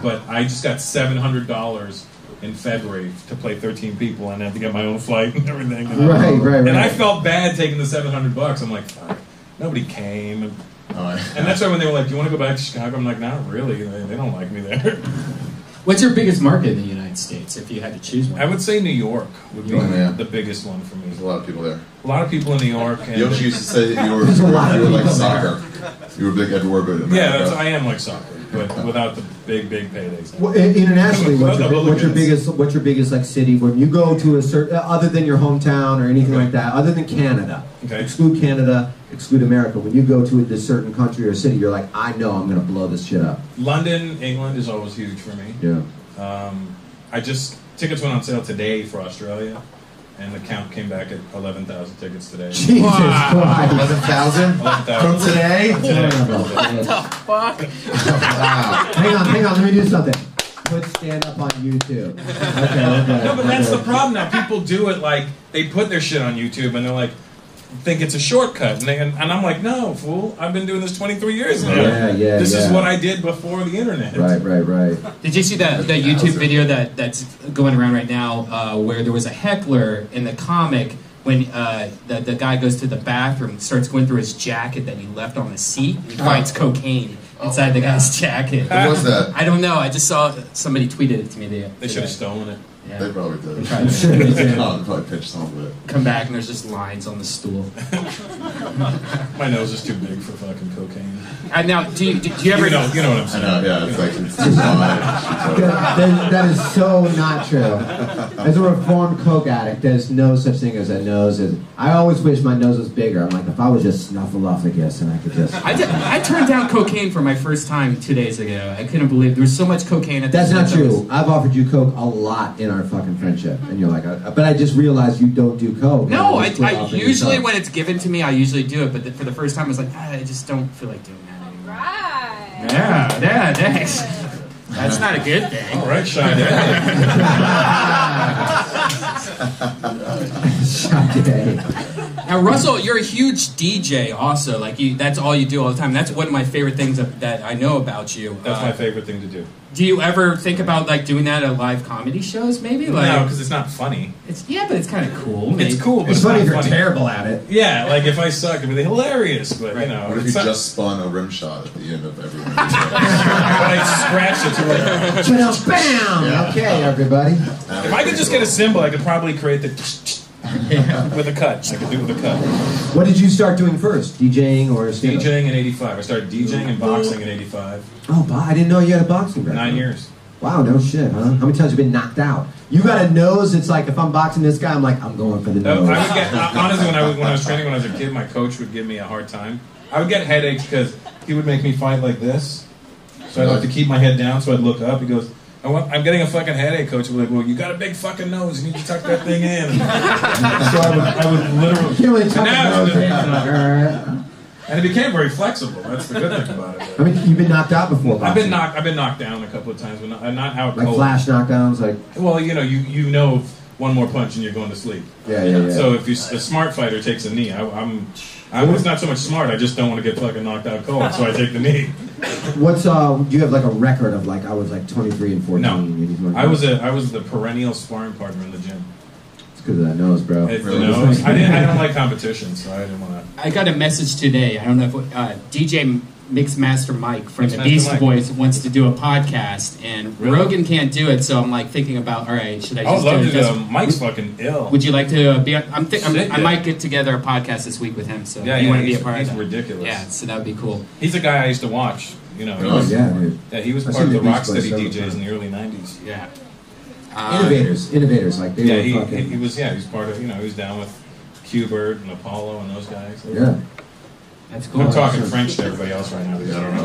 but I just got $700 in February to play 13 people, and I had to get my own flight and everything. Right. And I felt bad taking the $700. I'm like, fuck, nobody came. And that's why when they were like, do you want to go back to Chicago? I'm like, not really. They don't like me there. What's your biggest market in the United States, if you had to choose one? I would say New York would be the biggest one for me. There's a lot of people there. A lot of people in New York. And Yoshi used to say that you were like soccer. You were a big everywhere but in America. Yeah, I am like soccer, but without the big paydays. Well, internationally, what's your biggest like city when you go to a certain, other than your hometown or anything like that, other than Canada, exclude Canada, exclude America. When you go to a certain country or city, you're like, I know I'm gonna blow this shit up. London, England is always huge for me. Yeah. Tickets went on sale today for Australia. And the count came back at 11,000 tickets today. Jesus Christ. 11,000? 11,000. From today? What the fuck? Wow. Hang on, let me do something. Put stand up on YouTube. Okay. No, but that's the problem now. People do it like, they put their shit on YouTube and they're like, think it's a shortcut. And I'm like, no, fool. I've been doing this 23 years now. This is what I did before the internet. Right. Did you see the YouTube video that's going around right now where there was a heckler in the comic when the guy goes to the bathroom, starts going through his jacket that he left on the seat, and he finds cocaine inside the guy's jacket. What was that? I don't know. I just saw somebody tweeted it to me. They should have stolen it. Yeah. They probably did. They probably pitched some of it. Come back and there's just lines on the stool. My nose is too big for fucking cocaine. Now, do you ever... You know what I'm saying. I know, yeah, it's like... It's too wide. That is so not true. As a reformed coke addict, there's no such thing as a nose. I always wish my nose was bigger. I'm like, if I was just snuffleupagus and I could just... I turned down cocaine for my first time 2 days ago. I couldn't believe there was so much cocaine at the That's not true. I've offered you coke a lot in our fucking friendship. And you're like, but I just realized you don't do coke. No, I usually, when it's given to me, I usually do it. But for the first time, I was like, I just don't feel like doing that anymore. Right. Yeah, thanks. That's not a good thing. All right, Sade. Now, Russell, you're a huge DJ also. Like, that's all you do all the time. That's one of my favorite things that I know about you. That's my favorite thing to do. Do you ever think about like doing that at live comedy shows? Maybe like no, because it's not funny. But it's kind of cool. Maybe. It's cool, but it's funny if you're funny. Terrible at it. Yeah, like if I suck, it'd be hilarious. But you know, what if you just spun a rim shot at the end of every rim I scratched it to like bam. Yeah. Okay, everybody. If I could just get a cymbal, I could probably create the with a cut. I could do it with a cut. What did you start doing first? DJing or stand-up? DJing in '85. I started DJing and boxing in '85. Oh, I didn't know you had a boxing background. 9 years. Wow, no shit, huh? How many times have you been knocked out? You got a nose. It's like if I'm boxing this guy, I'm like, I'm going for the nose. I would get, honestly, when I was training when I was a kid, my coach would give me a hard time. I would get headaches because he would make me fight like this. So I'd have to keep my head down so I'd look up. He goes, I'm getting a fucking headache, coach. I'd be like, well, you got a big fucking nose. You need to tuck that thing in. So I would literally... You really tuck the nose. And it became very flexible. That's the good thing about it. I mean, you've been knocked out before. I've been knocked down a couple of times, but not out like cold. Flash knockdowns, like. Well, you know, one more punch and you're going to sleep. Yeah. So if a smart fighter takes a knee, it's not so much smart. I just don't want to get fucking knocked out cold, so I take the knee. What's do you have like a record of like I was like 23 and 14? No, I was the perennial sparring partner in the gym. Because of that nose, bro. It's the nose. I don't like competition, so I didn't want to. I got a message today. I don't know if DJ Mixmaster Mike from the Beast Boys wants to do a podcast, and Rogan can't do it. So I'm like thinking about, all right, should I? I would love to do it? Mike's fucking ill. Would you like to be? I might get together a podcast this week with him. So you want to be a part of that? He's ridiculous. Yeah, so that would be cool. He's a guy I used to watch. You know. Yeah, he was part of the Rocksteady DJs in the early '90s. Yeah. Innovators, like they were fucking... he was part of, he was down with Qbert and Apollo and those guys. Yeah. That's cool. I'm talking French to everybody else right now. Yeah, I don't know.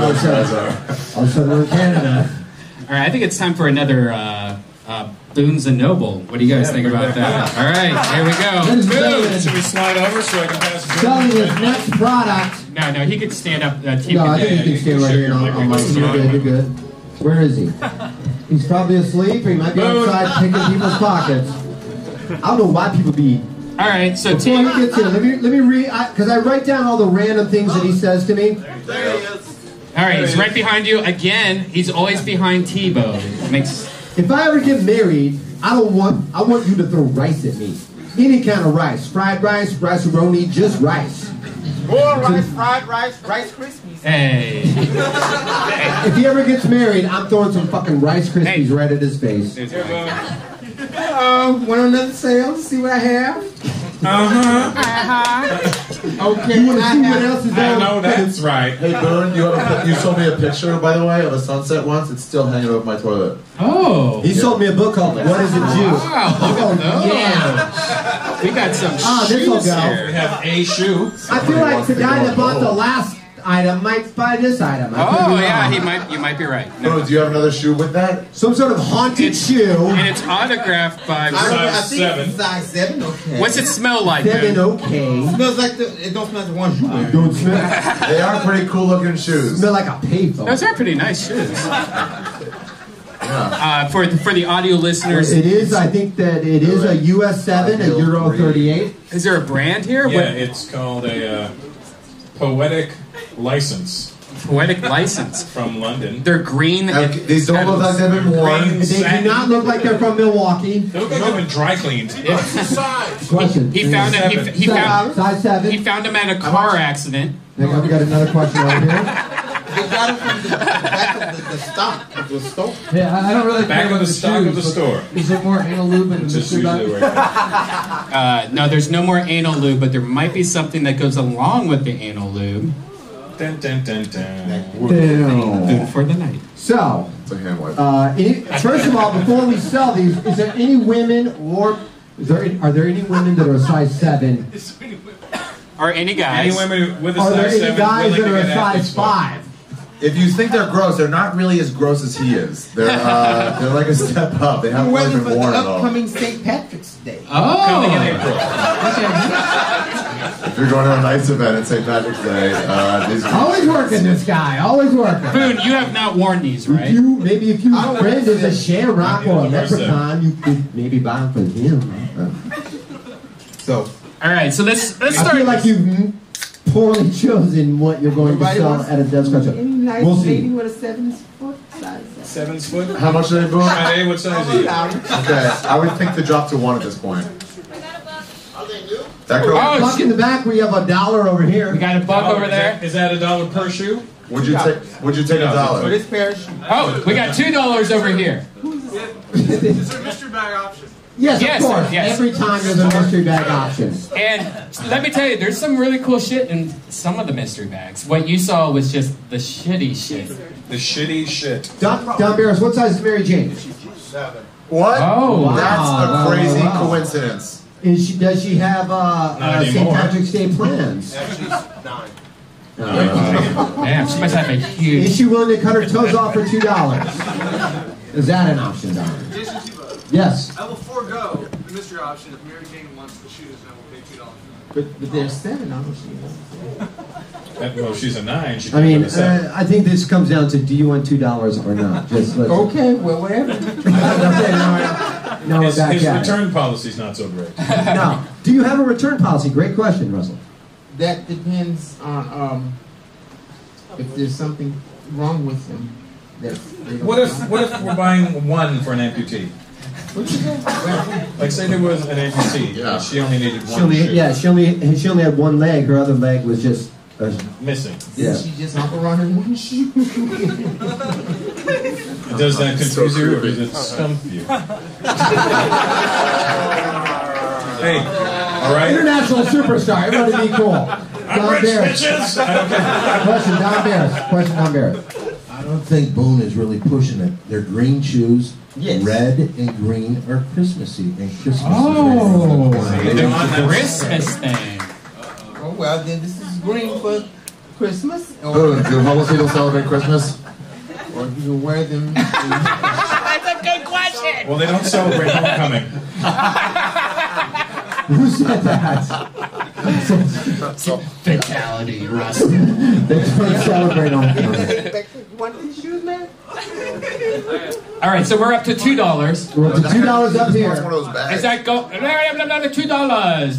All of a sudden we're in Canada. All right, I think it's time for another Boons and Noble. What do you guys think about that? All right, here we go. Boon! Should we slide over so I can pass it? Selling his next product. No, he could stand up. No, I think you can stand right here on my screen. You're good. Where is he? He's probably asleep, or he might be outside picking people's pockets. I don't know why people be... Alright, so before he gets in, let me read, because I write down all the random things that he says to me. There he is. Alright, he's right behind you. Again, he's always behind Thibault. If I ever get married, I want you to throw rice at me. Any kind of rice. Fried rice, rice-a-roni, just rice. More rice, fried rice, Rice Krispies. Hey. If he ever gets married, I'm throwing some fucking Rice Krispies right at his face. Want another sale? See what I have? Uh-huh. Okay, You want to see what else is I there? know that's right. Hey Boon, you showed me a picture, by the way, of a sunset once. It's still hanging over my toilet. Oh. He sold me a book called What is a Jew? Wow. Yeah. We got some This will shoes go. here. We have a shoe. I feel like the guy that bought the last item might buy this item. I could Oh be yeah, wrong. you might be right. Boon, do you have another shoe with that? Some sort of haunted shoe. And it's autographed by. I think 7. it's size 7. Okay. What's it smell like? Seven, Man? okay. Smells like it don't smell like the one you wear. Don't smell. They are pretty cool looking shoes. Smell like a payphone. Those are pretty nice shoes. Yeah. For the audio listeners, It is. I think that it is a US 7, a Euro 38. is there a brand here? Yeah, What it's called a Poetic License poetic license? from London. They're green. Now, and these don't look like they've been worn. Green They do not look like they're from Milwaukee. They look like they've been dry cleaned. Question. He found it. He found. Size 7. He found him at a car accident. We got another question over here. They got it from the back of the stock of the store. Yeah, I don't really Back care of about the stock of the shoes, store. but Is there more anal lube in the Just mystery usually bag? right No, there's no more anal lube, but there might be something that goes along with the anal lube. there. Dun, dun, dun, dun. Food for the night. So, It's a hand wipe. first of all, before we sell these, is there any women or are there any women that are a size 7? Or any guys? Any women with a Are there size any 7 guys willing that to are get a size athlete's foot? 5? If you think they're gross, they're not really as gross as he is. They're like a step up. They haven't Wear really them for been the worn at all. upcoming St. Patrick's Day. Coming in Oh. April. If you're going to a nice event at St. Patrick's Day, these are Always working, this guy. Always working. Boon, you have not worn these, right? Maybe if your friend is a shamrock or a Maybe leprechaun, you could maybe buy them for him. So, All right, so let's I start. feel like you've poorly chosen what you're going to Everybody sell wants at a Deathsquad show. any nice We'll lady see. with a 7-foot size. 7 foot? How much are they, Boon? Hey, what size are you? Okay, I would think to drop to 1 at this point. That girl, Oh, Buck in the back, we have $1 over here. We got a buck over there. Is that $1 per shoe? would you take No, a dollar? This pair of shoes. Oh, we got $2 over here. Is there a mystery bag option? Yes, Yes, of course. yes. Every time there's a mystery bag option. And let me tell you, there's some really cool shit in some of the mystery bags. What you saw was just the shitty shit. The shitty shit. Don Barris, what size is Mary Jane? What? Oh, wow. That's a crazy Wow. coincidence. Does she have Not St. anymore. Patrick's Day plans? Man, she must have a Is huge. she willing to cut her toes off for $2? Is that an option, Don? Jayson, Thibault, Yes. I will forego the mystery option if Mary Jane wants the shoes, and I will pay $2. But there's 7 on them. Well, she's a 9. She I can't mean, go to 7. I think this comes down to do you want $2 or not? Just let's. Okay, well, whatever. Okay, now we're His back at return policy's not so great. it. Now, do you have a return policy? Great question, Russell. That depends on if there's something wrong with them. That they don't What if we're buying 1 for an amputee? Like say there was an amputee, Yeah. and she only needed She 1 only, shoe. yeah, she only had one leg. Her other leg was just. Missing. Yeah. Did she just hop around in one shoe? Does that So confuse you or creepy. does it stump you? Hey, all right. International superstar. Everybody be cool. Don Rich Barris. bitches. I don't care. Question, Don Barris. Question, Don Barris. I don't think Boon is really pushing it. They're green shoes. Yes. Red and green are Christmassy, and Christmas Oh. is The right. Christmas thing. Oh, well, then this is green for Christmas. Boon, do homeless people celebrate Christmas? Or you can wear them. That's a good question. Well, they don't celebrate homecoming. Who said that? Fatality, Russ. They don't celebrate homecoming. You want these shoes, man? All right, so we're up to $2. We're up to $2 up It's here. one of those bags. Is that go? $2.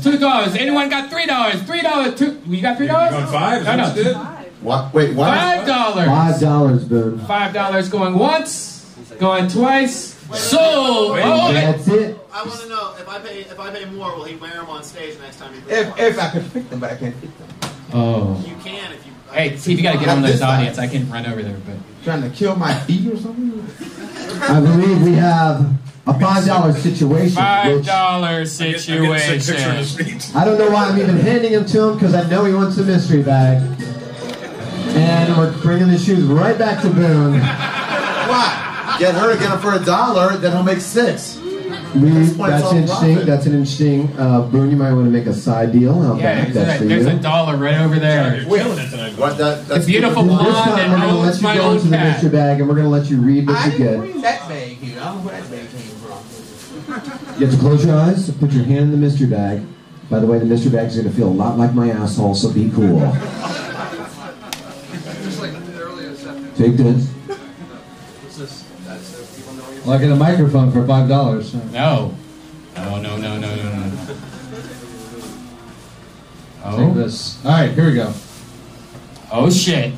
$2. Anyone got $3? $3. You got $3? You going 5? No, no. That's good. What? Wait, what? $5. $5, Boone. $5 going once, going twice. Sold. Oh, That's it. I want to know if I pay more, will he wear them on stage next time he plays? If I could pick them, but I can't pick them. oh. You can if you. Hey, see if you got to get on those audience. I can run over there, but Trying to kill my feet or something? I believe we have a $5 situation. $5 situation. I don't know why I'm even handing him to him, because I know he wants the mystery bag. And we're bringing the shoes right back to Boon. What? Get her to get them for $1, then he'll make $6. That's interesting. That's an interesting. Boon, you might want to make a side deal. How Yeah, that's for there's you. $1 right over there. You're killing it tonight. What? The beautiful This blonde time we're that going to let owns you my go own into the cat. mystery bag, and we're going to let you read what I you didn't get. bring that bag here. I don't know where that bag came from. You have to close your eyes, put your hand in the mystery bag. By the way, the mystery bag is going to feel a lot like my asshole, so be cool. Just like earlier this afternoon. Take this. What's this? That's people know you. Well, I get a microphone for $5. No. No. Take this. All right, here we go. Oh shit.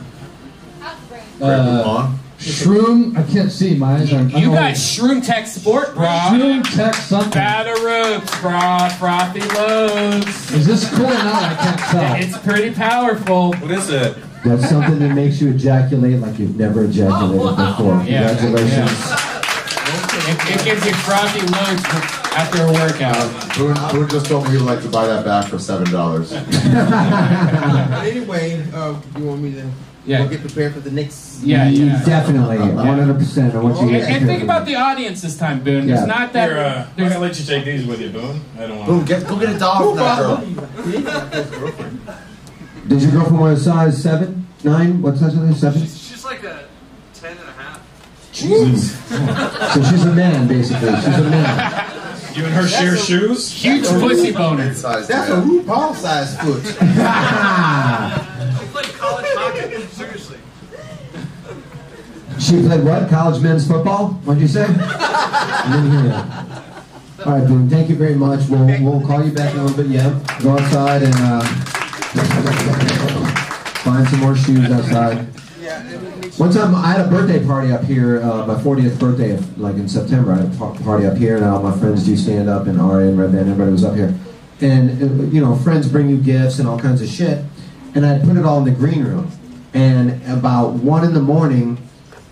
Shroom. I can't see. My eyes aren't. You got Shroom Tech Sport, bro. Shroom Tech something. Bataroops, bro. Frothy loads. Is this cool or not? I can't tell. It's pretty powerful. What is it? That's something that makes you ejaculate like you've never ejaculated before. Yeah. Congratulations. It gives you frothy loads after a workout. Boon just told me he would like to buy that back for $7. Anyway, you want me to go get prepared for the next? Yeah. Definitely, 100%. I want you to get And think about the audience this time, Boon. There's not that. I'm gonna let you take these with you, Boon. I don't want. Boon, go get $1 from that girl. Does your girlfriend wear a size 7, 9? What size are they? 7? She's like a 10 and a half. Jesus. So she's a man, basically. She's a man. You and her share shoes? Huge pussy boner. That's a RuPaul size foot. She played college hockey. Seriously. She played what? College men's football? What'd you say? I didn't hear that. All right, Boon. Thank you very much. We'll call you back in a little bit. Yeah. Go outside and find some more shoes outside. One time I had a birthday party up here, my 40th birthday, like in September. I had a party up here, and all my friends do stand up, and Ari and Redban, everybody was up here. And, you know, friends bring you gifts and all kinds of shit. And I'd put it all in the green room. And about 1 in the morning,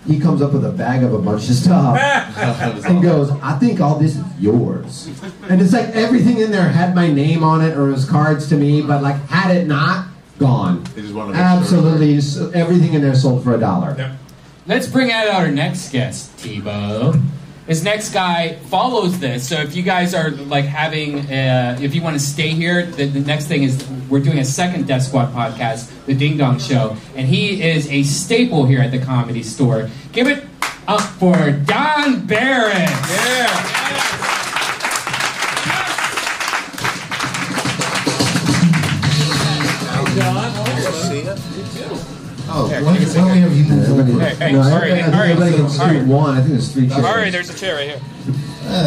he comes up with a bag of a bunch of stuff and goes, I think all this is yours. And it's like everything in there had my name on it, or it was cards to me, but like had it not, gone. Absolutely, sure. Everything in there sold for $1. Yep. Let's bring out our next guest, Thibault. This next guy follows this, so if you guys are like having, if you want to stay here, the next thing is we're doing a second Deathsquad podcast, the Ding Dong Show, and he is a staple here at the Comedy Store. Give it up for Don Barris. Yeah. Oh, why don't we have you move over? Everybody can scoot one. I think there's 3 chairs. Ari, there's a chair right here.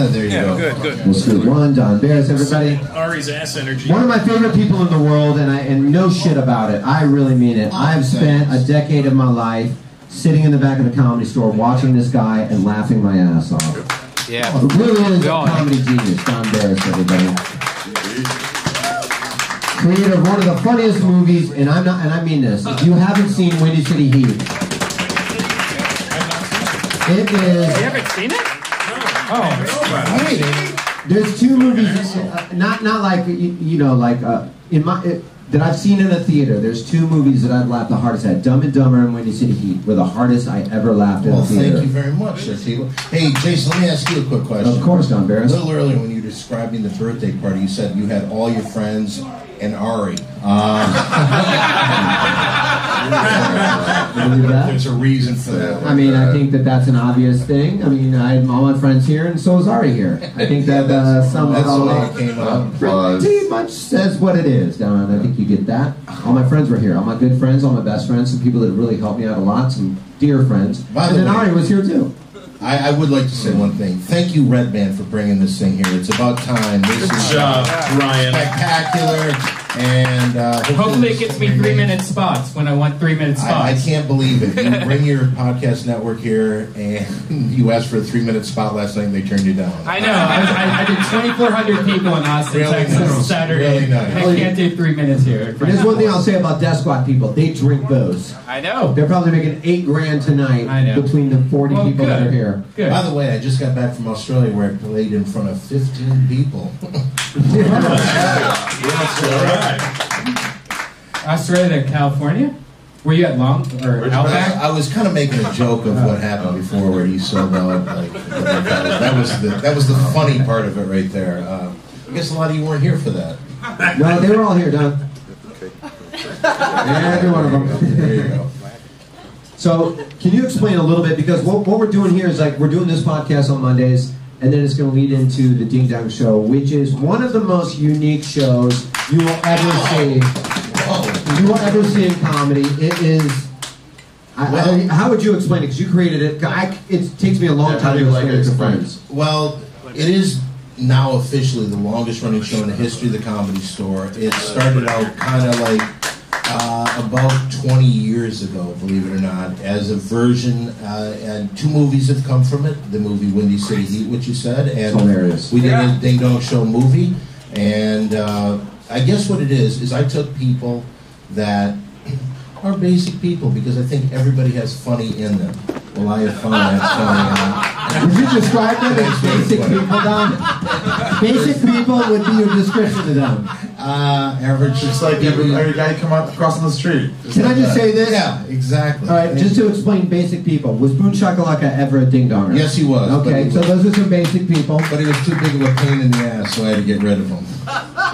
There you go. Good. We'll scoot one. Don Barris, everybody. Ari's ass energy. One of my favorite people in the world, and no shit about it. I really mean it. I've spent a decade of my life sitting in the back of the Comedy Store watching this guy and laughing my ass off. Yeah. It really is a comedy genius. Don Barris, everybody. Creator of one of the funniest movies, and I mean this. If you haven't seen Windy City Heat, it is. You haven't seen it? Oh, hey, there's 2 movies, not like you know, like in my that I've seen in a theater. There's 2 movies that I've laughed the hardest at. Dumb and Dumber and Windy City Heat were the hardest I ever laughed in a theater. Thank you very much, Sir Thibault. Hey, Jayson, let me ask you a quick question. Of course, Don Barris. A little earlier when you were describing the birthday party, you said you had all your friends and Ari. There's a reason for that. I mean, I think that that's an obvious thing. I mean, I have all my friends here, and so is Ari here. I think that sums it all up. Pretty much says what it is, Don. I think you get that. All my friends were here. All my good friends, all my best friends, some people that really helped me out a lot, some dear friends. And then Ari was here too. I would like to say one thing. Thank you, Redban, for bringing this thing here. It's about time. This is job, Ryan. Spectacular. And hopefully it gets me 3-minute spots when I want 3-minute spots. I can't believe it. You bring your podcast network here, and you asked for a 3-minute spot last night, and they turned you down. I know. I did 2,400 people in Austin, Really Texas, nice. Saturday. Really nice. I can't do 3 minutes here. But there's one thing I'll say about Deathsquad people. They drink those. I know. They're probably making $8 grand tonight I know. between the 40 people that are here. Good. By the way, I just got back from Australia where I played in front of 15 people. Australia to California? Were you at Long or Outback? I was kind of making a joke of what happened before, where he sold out. Like that was the funny part of it right there. I guess a lot of you weren't here for that. No, they were all here, Don. Every one of them. There you go. So, can you explain a little bit? Because what we're doing here is like we're doing this podcast on Mondays, and then it's going to lead into the Ding Dong Show, which is one of the most unique shows you will ever see. You will ever see in comedy. It is. How would you explain it? Because you created it. It takes me a long time to explain it to friends. Well, it is now officially the longest running show in the history of the Comedy Store. It started out kind of like about 20 years ago, believe it or not, as a version, and 2 movies have come from it. The movie Windy City Heat, which you said, and hilarious. We did a Ding Dong Show movie, and I guess what it is I took people that are basic people, because I think everybody has funny in them. Well, I have fun, I have funny in them. Would you describe them as basic people, Don? Basic people would be your description to them. Average. Just like every guy you come out across on the street. Can I just say this? Yeah, exactly. All right, just to explain basic people. Was Boon Shakalaka ever a ding-donger? Yes, he was. Okay, so those are some basic people. But he was too big of a pain in the ass, so I had to get rid of him.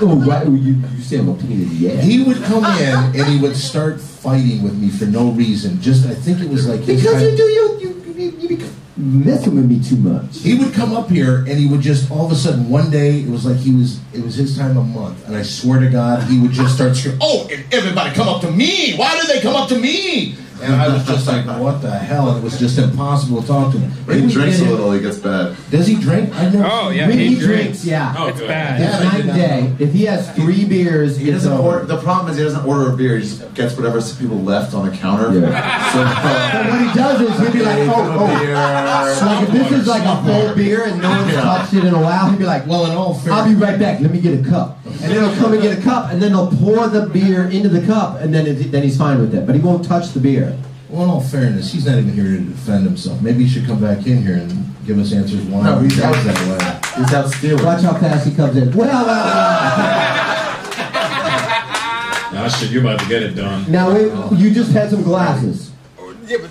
Oh, right. You say I'm a pain in the ass. He would come in and he would start fighting with me for no reason. Just, I think it was like his because time. you messing with me too much. He would come up here and he would just, all of a sudden, one day, it was like it was his time of month. And I swear to God, he would just start screaming, "Oh, and everybody come up to me! Why did they come up to me?" And I was just like, what the hell? And it was just impossible to talk to him. When he drinks a little, he gets bad. Does he drink? I never. Oh, yeah, When he drinks, yeah. Oh, it's bad. It's night and day. If he has 3 beers, He doesn't order. The problem is he doesn't order a beer. He just gets whatever people left on the counter. Yeah. So, But what he does is he'll be like, oh. So like if this is like a full beer and no one's touched it in a while, he'll be like, well, in all fairness, I'll be right back. Let me get a cup. And then he'll come and get a cup, and then he'll pour the beer into the cup, and then he's fine with it. But he won't touch the beer. well, in all fairness, he's not even here to defend himself. Maybe he should come back in here and give us answers why he does that way. He's out stealing. Watch how fast he comes in. Well. Oh shit, you're about to get it done. Now, you just had some glasses. Yeah, but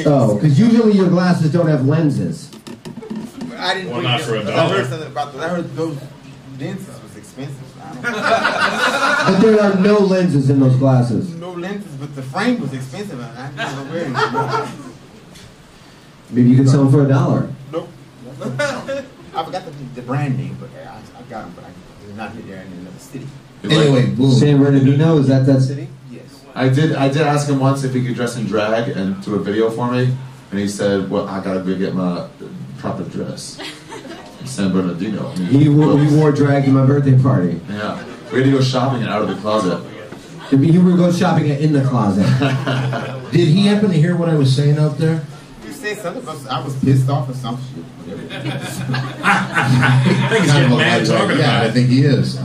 Oh, because usually your glasses don't have lenses. I didn't. Well, not for a I dollar. heard something about that. I heard those lenses was expensive. But there are no lenses in those glasses. No lenses, but the frame was expensive. And I never wear it. Maybe you can sell them for $1. Nope. I forgot the brand name, but I got them, but I did not hit there in another city. Anyway, Boon. San Bernardino, is that city? Yes. I did ask him once if he could dress in drag and do a video for me, and he said, "Well, I gotta go get my proper dress." San Bernardino. I mean, He wore drag to my birthday party. Yeah, we had to go shopping and out of the closet. He would go shopping in the closet. Did he happen to hear what I was saying out there? You said something about I was pissed off or some shit. I think he's getting mad talking Yeah, about I it. think he is.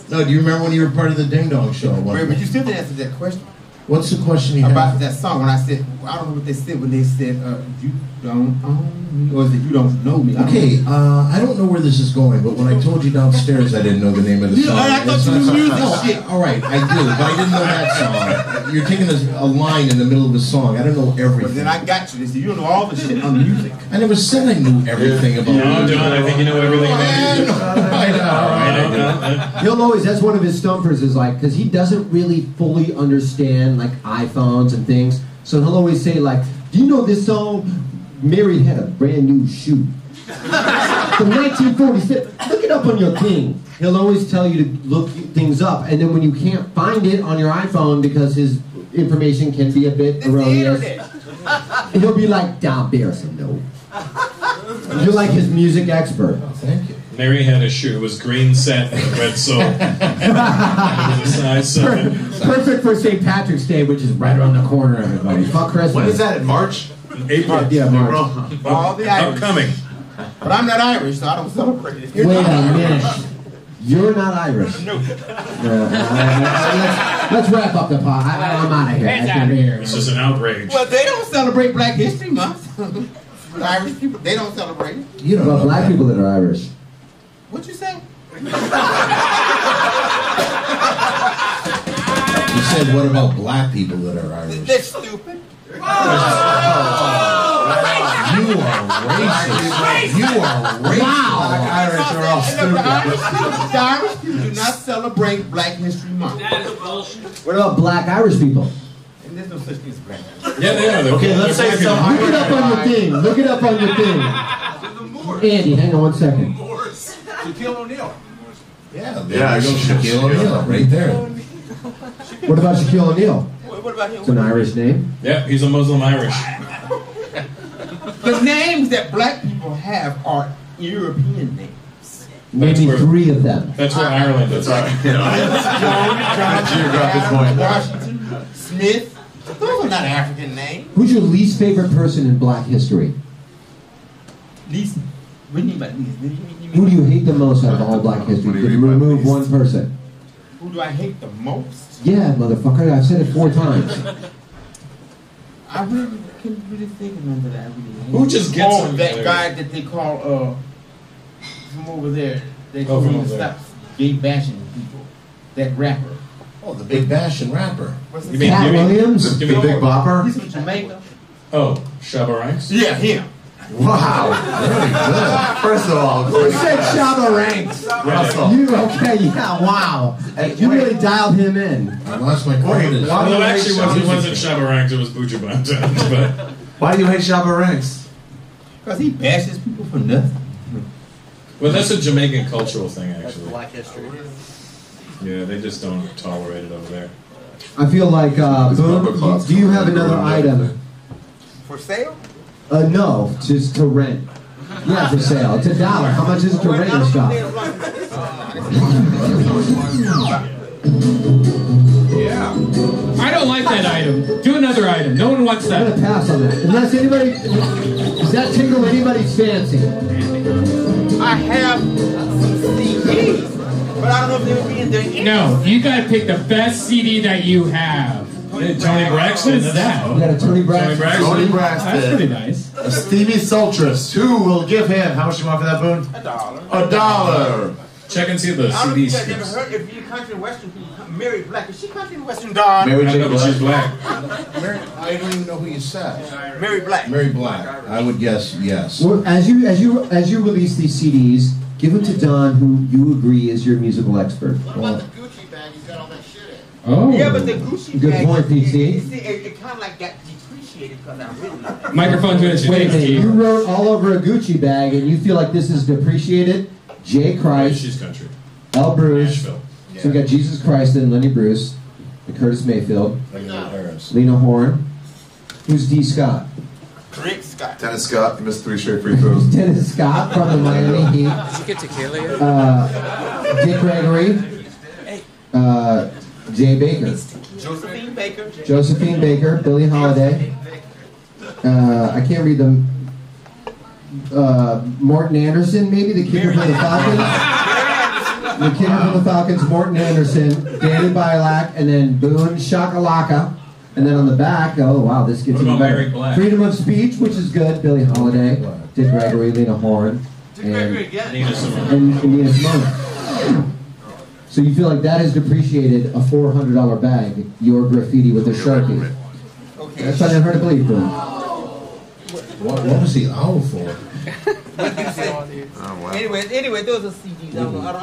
No, do you remember when you were part of the Ding Dong Show? Wait, but you still didn't answer that question. What's the question you have? About that song, when I said, I don't know what they said when they said, you don't own me, or is it you don't know me? Okay, I don't know where this is going, but when I told you downstairs I didn't know the name of the song. I thought you knew music. No, all right, I do, but I didn't know that song. You're taking a line in the middle of a song. I don't know everything. But then I got you. You don't know all the shit on music. I never said I knew everything about No, music. John, I think you know everything about music. I know. He'll always, that's one of his stumpers, is like, because he doesn't really fully understand like iPhones and things. So he'll always say like, do you know this song? Mary had a brand new shoe. From 1946. Look it up on your thing. He'll always tell you to look things up. And then when you can't find it on your iPhone because his information can be a bit erroneous, he'll be like, Don Barris, no. You're like his music expert. Thank you. Mary had a shoe. It was green satin and red sole. It was a size 7. Perfect for St. Patrick's Day, which is right around the corner, everybody. Fuck Christmas. When is that, in March? April. Yeah, March. All the Irish. Upcoming. But I'm not Irish, so I don't celebrate it. Wait a minute. You're not Irish. No. Let's wrap up the pot. I'm out of here. I can't be here. This is an outrage. Well, they don't celebrate Black History Month. The Irish people, they don't celebrate it. You know, black people that are Irish. What you say? You said, what about black people that are Irish? They're stupid. You are racist. You are racist. Wow. Black Irish are all stupid. The Irish people do not celebrate Black History Month. That is bullshit. What about black Irish people? And there's no such thing as black. Yeah, they are. Okay, let's say some. Look it up on your thing. Look it up on your thing. Andy, hang on 1 second. Shaquille O'Neal. Yeah, there you go, Shaquille O'Neal, right there. What about Shaquille O'Neal? What about him? It's an Irish name. Yeah, he's a Muslim Irish. The names that black people have are European names. Maybe where- 3 of them. That's where Ireland is. John, Geographic point. Washington, Smith. Those are not African names. Who's your least favorite person in black history? Least. What do you mean by least? Who do you hate the most out of all black history? What do you Can mean by remove least? one person. Who do I hate the most? Yeah, motherfucker. I've said it 4 times. I really can't really think of none that I really hate. Who just gets Oh, on that there? guy that they call from over there. They Oh, told from him over to there. stop gay bashing people. That rapper. Oh, the Big Bashing rapper. What's You his mean Cat Jimmy? Williams? The Big Bopper? He's from Jamaica. Oh, Shabba Ranks? Yeah, him. Wow. Very good. First of all, Who said Shabba Ranks? Russell. You, okay, yeah, wow. You really dialed him in. I lost my Wait, confidence. why- Well, actually, it wasn't Shabba Ranks, it was Buju Banton. But Why do you hate Shabba Ranks? Because he bashes people for nothing. well, that's a Jamaican cultural thing, actually. Black history. Yeah, they just don't tolerate it over there. I feel like, Boon, do you have another item? For sale? No, just to rent. Yeah, for sale. It's $1. How much is it to rent your stuff? I don't like that item. Do another item. No one wants I'm that. gonna pass on that. Unless anybody, does that tickle anybody's fancy? I have some CDs, but I don't know if they would be in there. No, you gotta pick the best CD that you have. Hey, Tony Braxton. What is that? You got a Tony Braxton. Tony That's pretty Braxton. nice. A steamy Sultress. Who will give him? How much do you want for that, Boon? $1. $1. Check and see the I don't CD think I've never strips. heard if you country and western people. Mary Black, is she country and western? Don. Mary I J. know, but she's Black. black. Mary, I don't even know who you said. Mary Black. Mary Black. I would guess yes. Well, as you release these CDs, give them to Don, who you agree is your musical expert. What about the Gucci bag? He's got all that shit in. Oh, Yeah, but the Gucci good bag, point, PC. It kind of like got depreciated because I really. Microphone to its Wait a face, minute, you Steve. wrote all over a Gucci bag, and you feel like this is depreciated? Jay Christ, She's country. L. Bruce. Nashville. So we got Jesus Christ and Lenny Bruce, and Curtis Mayfield, Elliot Harris. Lena Horne. Who's D. Scott? Rick Scott. Dennis Scott. You missed 3 straight free throws. Dennis Scott from the Miami Heat. Did you get tequila yet? Dick Gregory. Jay Baker. Josephine Baker. Josephine Baker. Billie Holiday. I can't read them. Morton Anderson, maybe the kicker for the Falcons. The kicker for the Falcons, Morton Anderson, David Bilac, and then Boon Shakalaka. And then on the back, oh wow, this gets What even about better. Mary Black? Freedom of speech, which is good. Billie Holiday, Dick Gregory, Lena Horne, and Nina Simone. Nina Simone. So you feel like that has depreciated a $400 bag, your graffiti with a Sharpie. That's what I never heard to believe, Boon. What was the owl for? Oh, wow. Anyway, those are CDs. I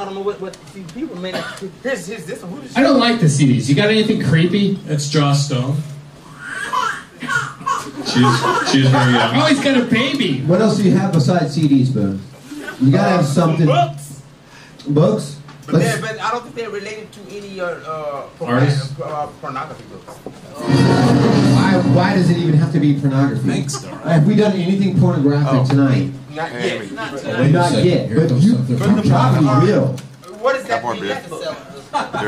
don't know what see, people may not. Here's this one. I don't like the CDs. You got anything creepy? It's Joss Stone. She's very young. Oh, he's got a baby. What else do you have besides CDs, Boon? You gotta have something. Books. Books? But I don't think they're related to any Artists? pornography books. Why Why does it even have to be pornography? Thanks, Dora. Have we done anything pornographic tonight? Not yet. Not yet. But you probably will. What is that?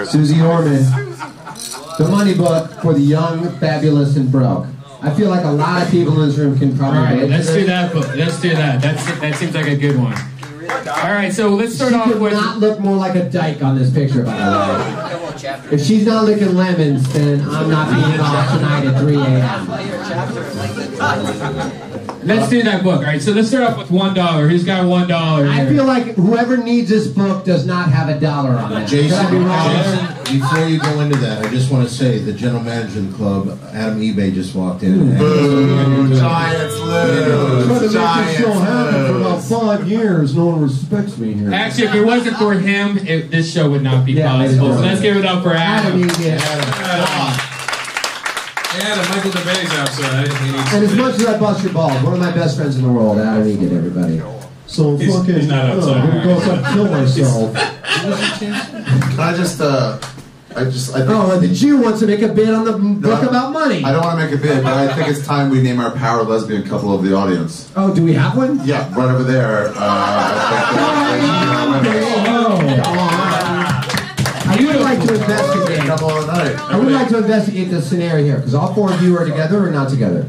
Susie Orman, the money book for the young, fabulous, and broke. I feel like a lot of people in this room can probably. All right, let's do that book. Let's do that. That seems like a good one. All right, so let's start off with. She could not look more like a dyke on this picture, by the way. If she's not licking lemons, then I'm not being off tonight at 3 a.m. Let's do that book. All right, so let's start off with $1. Who's got $1? I feel like whoever needs this book does not have $1 on that. Jayson, before you go into that, I just want to say the general manager of the club, Adam eBay, just walked in. Boom! Giants lose! Giants lose! For about 5 years, no one respects me here. Actually, if it wasn't for him, this show would not be possible. So let's give it up for Adam. Adam, Michael DeBay's outside. And as much as I bust your balls, one of my best friends in the world, Adam Egan, everybody. So He's not outside. I'm gonna go outside and kill myself. I think the Jew wants to make a bid on the book about money. I don't want to make a bid, but I think it's time we name our power lesbian couple of the audience. Oh, do we have one? Yeah, right over there. I would like to investigate. I would like to investigate the scenario here, because all 4 of you are together or not together.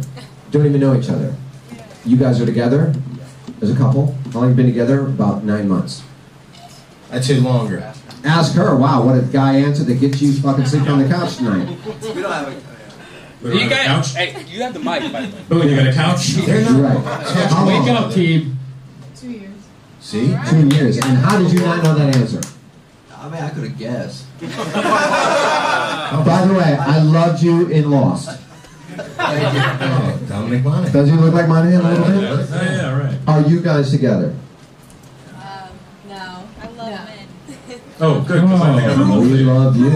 Don't even know each other. You guys are together as a couple. How long have you been together? About 9 months. I'd say longer. Ask her. Wow, what a guy answered that gets you fucking sleeping on the couch tonight. We don't have a. You got Hey, you have the mic, by the way. Boon, you got a couch? You're right. Wake up, team. 2 years. See? 2 years. And how did you not know that answer? I mean, I could have guessed. By the way, I loved you in Lost. Dominic Monaghan. Does he look like Monahan a little bit? Oh, yeah, right. Are you guys together? No. I love men. Oh, good. 'Cause I think I'm We love you. We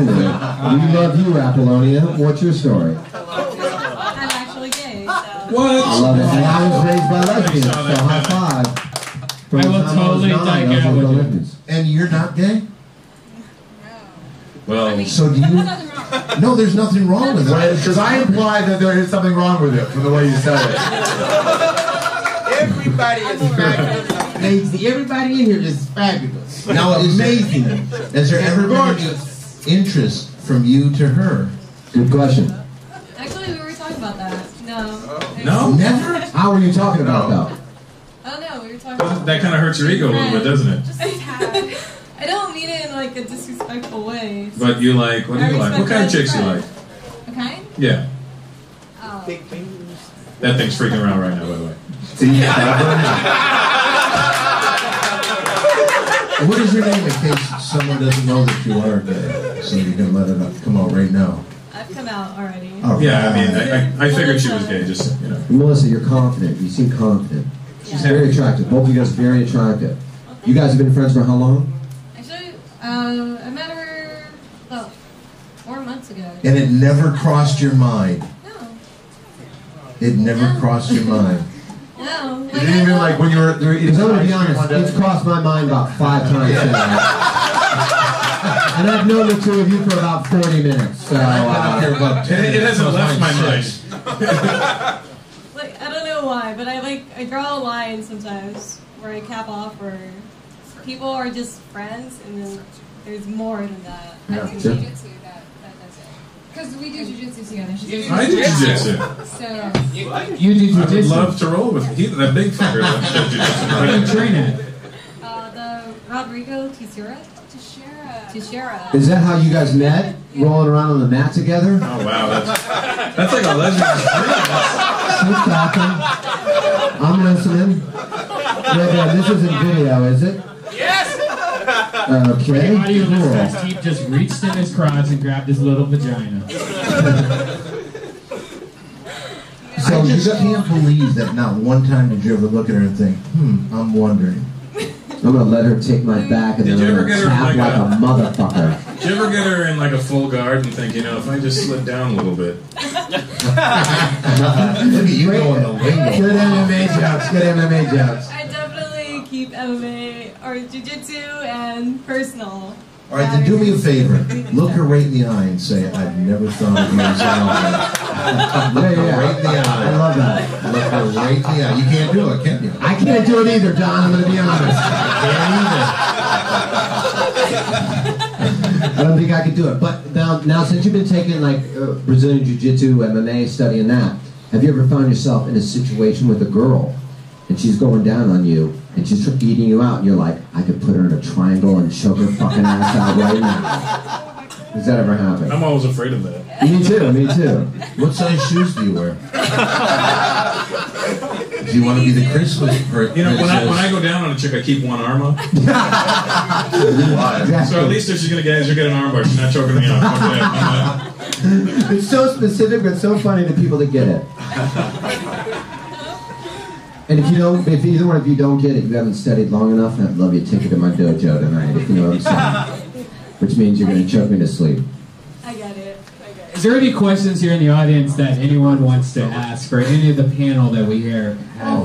love you, Apollonia. What's your story? I'm actually gay, so. What? I love it. And I was raised by lesbians, so high five. I will totally dyke out with you. And you're not gay? Well, so do you? No, there's nothing wrong with it. Because I implied that there is something wrong with it from the way you said it. Everybody is fabulous. Amazing. Everybody in here is fabulous. Now, amazing. Has there ever been any interest from you to her? Good question. Actually, we were talking about that. No. No? Never? How were you talking about that? Oh, no, we were talking about that kind of hurts your ego a little bit, doesn't it? Just a tad. I don't mean it in like a disrespectful way. But you like, what do you like? What kind of chicks you like? Okay? Yeah. Oh. Big fingers. That thing's freaking around right now, by the way. What is your name in case someone doesn't know that you are gay? So you can let it come out right now. I've come out already. Oh, yeah, I mean, I figured she was gay, just, you know. Melissa, you're confident. You seem confident. She's very attractive. Both of you guys are very attractive. You guys have been friends for how long? Actually, I met her, well, 4 months ago. And it never crossed your mind. No. It never crossed your mind. No. You didn't even like when you were eating. I'm going to be honest, it's crossed my mind about 5 times tonight. And I've known the two of you for about 40 minutes. So, it hasn't left my mind. Like, I don't know why, but I draw a line sometimes where I cap off where people are just friends and then there's more than that. Yeah. I do jiu-jitsu, that does it. Because we do jiu-jitsu together. I do jiu-jitsu. So, You do I would jiu-jitsu? love to roll with that big fucker. That does jiu-jitsu. Where do you train at? the Rodrigo Teixeira. is that how you guys met? Rolling around on the mat together? Oh, wow. That's like a lesbian's Keep talking. I'm listening. Yeah, this isn't video, is it? Yes! Okay, Audio cool. listeners, he just reached in his crotch and grabbed his little vagina. So I just can't believe that not one time did you ever look at her and think, I'm wondering. I'm gonna let her take my back and Did then you I'm ever gonna get her tap like like a motherfucker. Did you ever get her in like a full guard and think, if I just slid down a little bit? Look at you going the lingo. Good MMA jokes, good MMA jokes. I definitely keep MMA or jiu-jitsu and personal. All right, then do me a favor. Look her right in the eye and say, I've never thought of you as an Look her right in the eye. I love that. Look her right in the eye. You can't do it, can you? I can't do it either, Don. I'm going to be honest. I don't think I could do it. But now since you've been taking like Brazilian Jiu-Jitsu, MMA, studying that, have you ever found yourself in a situation with a girl and she's going down on you and she's eating you out and you're like, I could put her in a triangle and choke her fucking ass out right now? Does that ever happen? I'm always afraid of that. Me too, me too. What size shoes do you wear? Do you want to be the Christmas person? You know, when I go down on a chick, I keep one arm up. So at least if she's gonna get an arm bar, she's not choking me out. Okay, It's so specific, but so funny to people that get it. And if either one of you don't get it, you haven't studied long enough, and I'd love you to take it to my dojo tonight, if you know what I'm saying. Which means you're going to choke me to sleep. I get it. Is there any questions here in the audience that anyone wants to ask for any of the panel that we have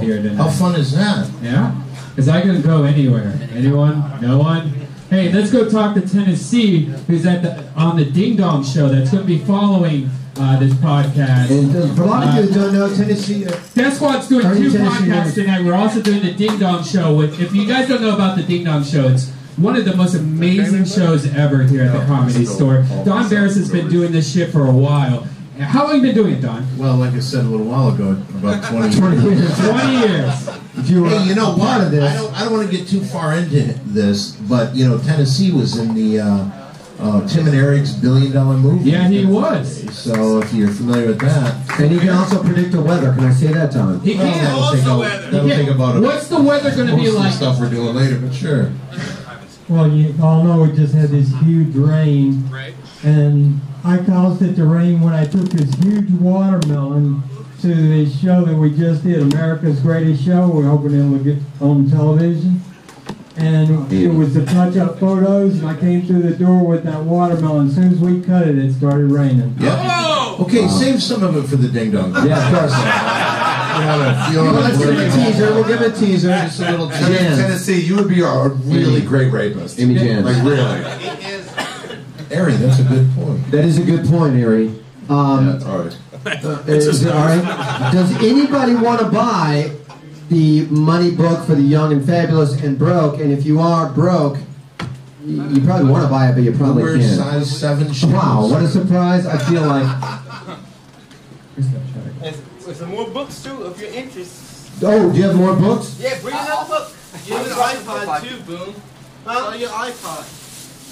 here tonight? How fun is that? Yeah? Because I can go anywhere. Anyone? No one? Hey, let's go talk to Tennessee, who's on the Ding Dong Show that's going to be following this podcast. And for a lot of you that don't know, Tennessee... Deathsquad's doing 2 podcasts tonight. We're also doing the Ding Dong Show. If you guys don't know about the Ding Dong Show, it's one of the most amazing shows ever here at the Comedy Store. Don Barris has been doing this shit for a while. How long have you been doing it, Don? Well, like I said a little while ago, about 20 years. 20 years. Hey, you know what? I don't want to get too far into this, but, you know, Tennessee was in the Tim and Eric's $1 billion movie. Yeah, he was. So if you're familiar with that. And he can also predict the weather. Can I say that, Don? He can. That'll take about What's the weather going to be like? Most of the stuff we're doing later, but sure. Well, you all know we just had this huge rain, and I caused it to rain when I took this huge watermelon to the show that we just did, America's Greatest Show. We're hoping it'll get on television. And it was the touch-up photos, and I came through the door with that watermelon. As soon as we cut it, it started raining. Yeah. Okay, save some of it for the Ding Dong. Yeah, of course. Let's give it a teaser. We'll give it a teaser. Just a little Tennessee, you would be a really great rapist. Amy Jans. Like, really. Ari, that's a good point. That is a good point, Ari. Yeah, it's all right. Is it all right? Does anybody want to buy the money book for the young and fabulous and broke? And if you are broke, you probably want to buy it, but you probably Wear can't. size 7 shoes. Wow, what a surprise. I feel like... There's some more books too, if you're interested. Oh, do you have more books? Yeah, bring another book. You have an iPod too, Boon. Oh, your iPod.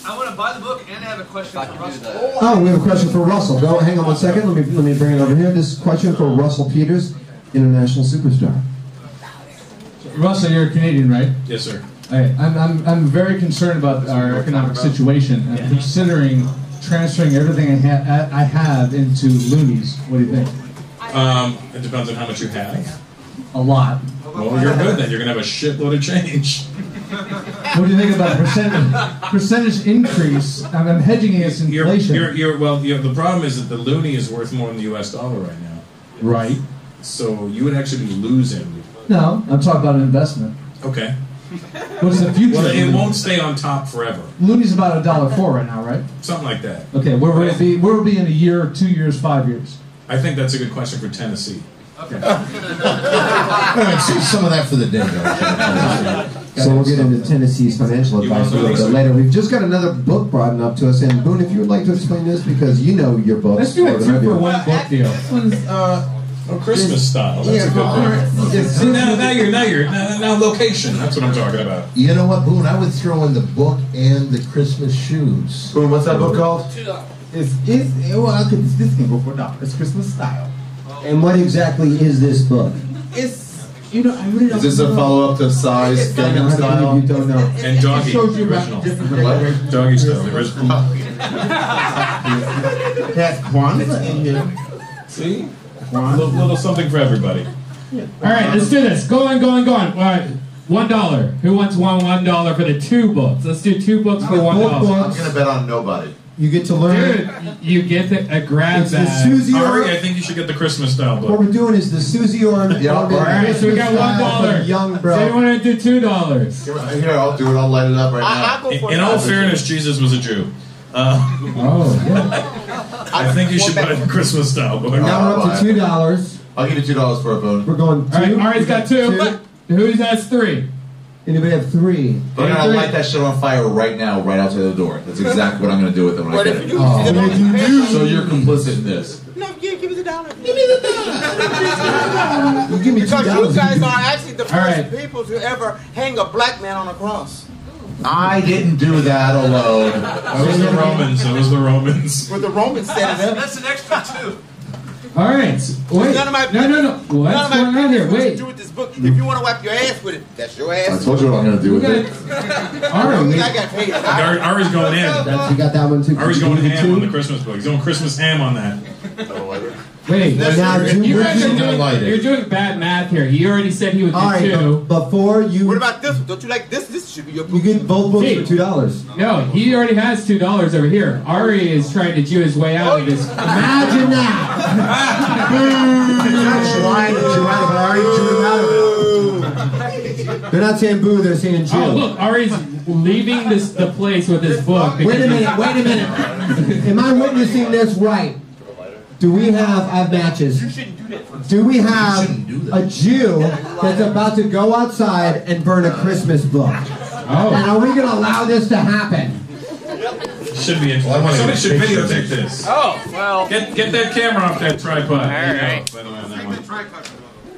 I want to buy the book and I have a question for Russell. Oh, we have a question for Russell. Go, hang on one second. Let me bring it over here. This question for Russell Peters, international superstar. Russell, you're a Canadian, right? Yes, sir. I'm very concerned about our economic situation and considering transferring everything I have into loonies. What do you think? It depends on how much you have. A lot. Well, you're good then. You're gonna have a shitload of change. What do you think about percentage increase? I'm hedging against inflation. The problem is that the loonie is worth more than the U.S. dollar right now. Right. So you would actually be losing. No, I'm talking about an investment. Okay. What's the future? Well, it won't stay on top forever. Looney's about $1.04 right now, right? Something like that. Okay, where will it be? Where will it be in a year, 2 years, 5 years? I think that's a good question for Tennessee. Okay. All right, save some of that for the dingo. So we'll get into Tennessee's financial advice a little bit later. We've just got another book brought up to us, and Boon, if you would like to explain this, because you know your books. Let's do a 2-for-1 book deal. This one's Christmas style. That's a good one. Now location. That's what I'm talking about. You know what, Boon? I would throw in the book and the Christmas shoes. Boon, what's that book called? This can go for $1. It's Christmas style. And what exactly is this book? It's, you know, I really don't Is this a follow-up to Size Gangnam Style? You don't know. And Doggy, it shows you the about original. different What? Doggy style, the original. That's Kwanzaa in here. See? Little something for everybody. All right, let's do this. Go on. All right, $1. Who wants $1 for the 2 books? Let's do 2 books for $1. I'm gonna bet on nobody. You get to learn. Dude, you get a grab It's the bag. Susie Ari, or. I think you should get the Christmas style What book. we're doing is the Susie or. Yeah, Alright, so we got $1. Young Does bro. anyone want to do $2? Here, I'll do it. I'll light it up right now. In all fairness, Jesus was a Jew. Oh, yeah. I think you should buy the Christmas style book. Now we're up to $2. I'll give you $2 for a Boon. We're going 2. Alright, Ari's got 2. Who has 3? Anybody have 3? We're gonna light that shit on fire right now, right outside the door. That's exactly what I'm gonna do with it when I get it. So you're complicit in this. No, give me the $1. You give me Because $2. you guys are actually the first right. people to ever hang a black man on a cross. I didn't do that alone. That was the Romans. That was the Romans. Where the Romans set it up. That's an extra too. Alright, wait. None of my No. What's going on here? Wait. Do with this book. If you want to wipe your ass with it, that's your I ass. told you what I'm gonna do with it. Alright, I got paid. Ari's going in. You got that one too. Ari's going ham on the Christmas book. He's going Christmas ham on that. wait. Now, You guys are light doing, it. you're doing bad math here. He already said he would do All right, 2. before you. What about this one? Don't you like this? This should be your You book. get both books Hey. for $2. No, he already has $2 over here. Ari is trying to Jew his way out of this. Imagine that. They're not saying boo, they're saying Jew. Oh, look, Ari's leaving the place with his book. Wait a minute. Am I witnessing this right? Do we have, I have matches. Do we have a Jew that's about to go outside and burn a Christmas book? Oh. And are we going to allow this to happen? Should be interesting. Somebody should videotape this. Oh, well. Get that camera off that tripod. Alright. By the way, on that one.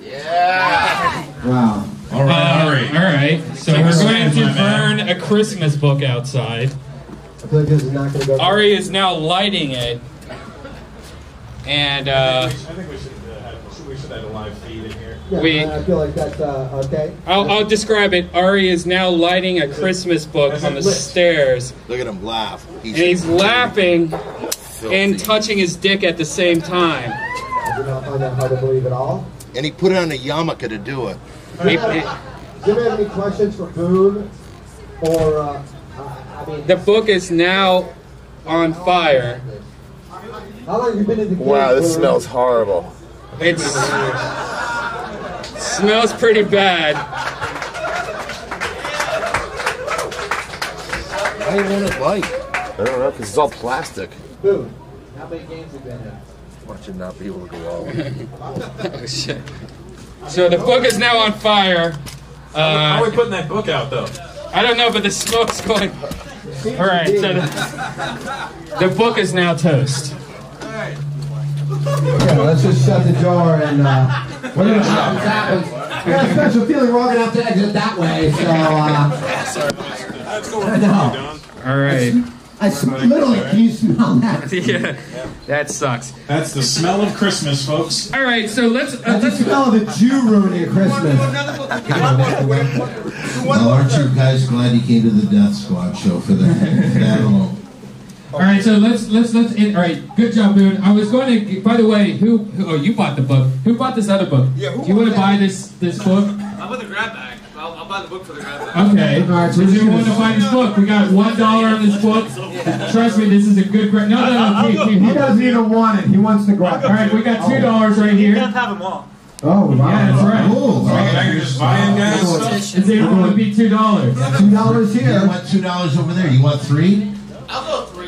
Yeah. Wow. All right, Ari. Alright, so we're going to burn a Christmas book outside. I feel like this is not going to go. Ari is now lighting it. And, I think we should have a live feed in here. I feel like that's okay. I'll describe it. Ari is now lighting a Christmas book on the stairs. Look at him laugh. And he's laughing and touching his dick at the same time. I did not find that hard to believe at all. And he put it on a yarmulke to do it. Do you have any questions for Boon? Or, The book is now on fire. How long have you been in the game? Wow, this smells horrible. It smells pretty bad. Why do you want it light? I don't know, because it's all plastic. Boon, how many games have you been in? Watch it not be able to go out. Oh, shit. So the book is now on fire. How are we putting that book out, though? I don't know, but the smoke's going. All right, so the book is now toast. Yeah, let's just shut the door and whatever happens. I got a special feeling we're all gonna have to exit that way. So no. All right. Literally, can you smell that? Yeah, that sucks. That's the smell of Christmas, folks. All right, so let's That's the smell of the Jew ruining Christmas. Well, aren't you guys glad you came to the Death Squad show for that alone? All right, so let's all right, good job, Boon. I was going to. By the way, who? Oh, you bought the book. Who bought this other book? Yeah, do you want to buy this book? I'm with the grab bag. I'll buy the book for the grab bag. Okay. All right. So does anyone want to buy this book? We got $1 on this book. Trust me, this is a good. No. He doesn't even want it. He wants to grab it. All right, we got $2 right here. You can't have them all. Oh, wow. Yeah, that's right. Oh, You're just buying, guys. Is it going to be $2? $2 here. You want $2 over there? You want 3? I'll go 3.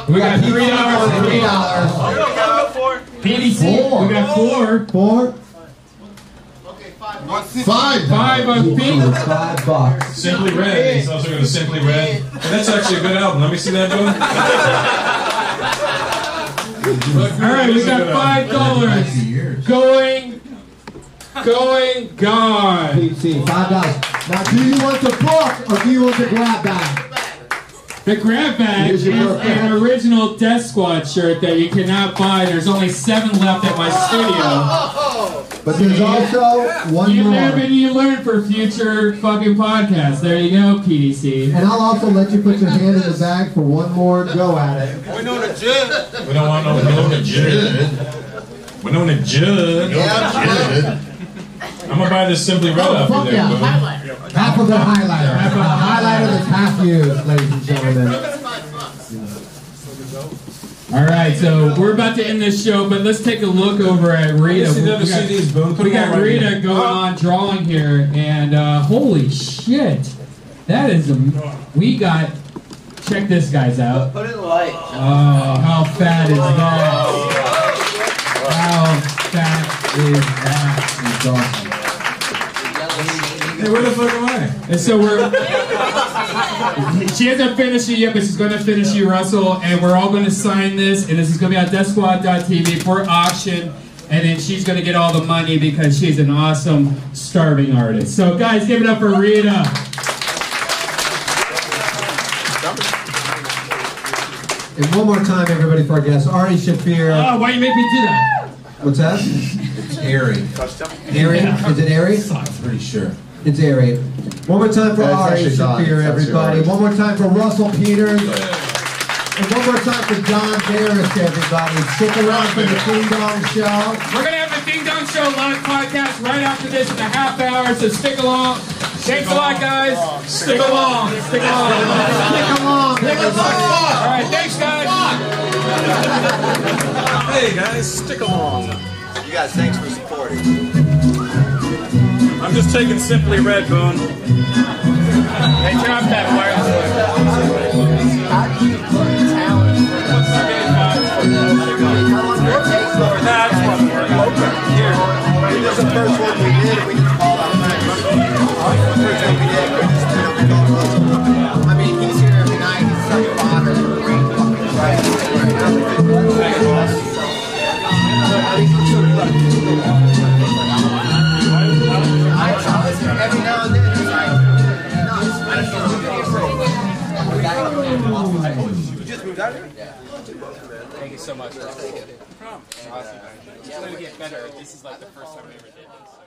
We got $3. $3. I'll go 4. PDC. We got 4. 4. Okay, 5. 5 on Pete. $5. Simply Red. He's also going to Simply Red. And that's actually a good album. Let me see that, Boon. All right, we got $5 gone. PC, $5. Now, do you want the book or do you want the grab bag? The grab bag is an original Death Squad shirt that you cannot buy. There's only 7 left at my studio. But there's also one You more. live and you learn for future fucking podcasts. There you go, PDC. And I'll also let you put your hand in the bag for one more go at it. We're doing a jig. We don't want no Judd. We don't want a Judd. I'm going to buy this Simply Red up fuck there, yeah. Boon. Half of the highlighter. Half of the highlighter that's half used, ladies and gentlemen. All right, so we're about to end this show, but let's take a look over at Rita. You never see these, Boon. We got Rita going on drawing here, and holy shit, that is we got. Check this guys out. Put it in the light. Oh, how fat is that? How fat is that? It's awesome. Hey, where the fuck am I? And so she hasn't finished it yet, but she's going to finish you, Russell, and we're all going to sign this, and this is going to be on Deathsquad.tv for auction, and then she's going to get all the money because she's an awesome starving artist. So guys, give it up for Rita. And one more time, everybody, for our guests, Ari Shaffir. Oh, why you make me do that? What's that? It's airy. Airy? Is it airy? I'm pretty sure. It's airy. One more time for Yeah, it's Ari actually Don. Shaffir, It's actually everybody. Ari. One more time for Russell Peters. And one more time for John Barris, everybody. Stick around for the Ding Dong Show. We're going to have the Ding Dong Show live podcast right after this in a half hour, so stick along. Thanks a lot, guys. Stick along. Stick along. Stick along. Stick along. All right, thanks, guys. Hey, guys, stick along. You guys, thanks for supporting. I'm just taking Simply Red, Boon. Hey, turn off that wireless. That's what we're okay. Here. This is the first one we did, and we just called out the first one we did, we just called Russell. I mean, he's here every night, he's such a father, great fucking right. Every now and then, it's like, no, I just don't you just moved out here? Yeah. Thank you so much. Awesome. It's going to get better. This is like the first time we ever did this.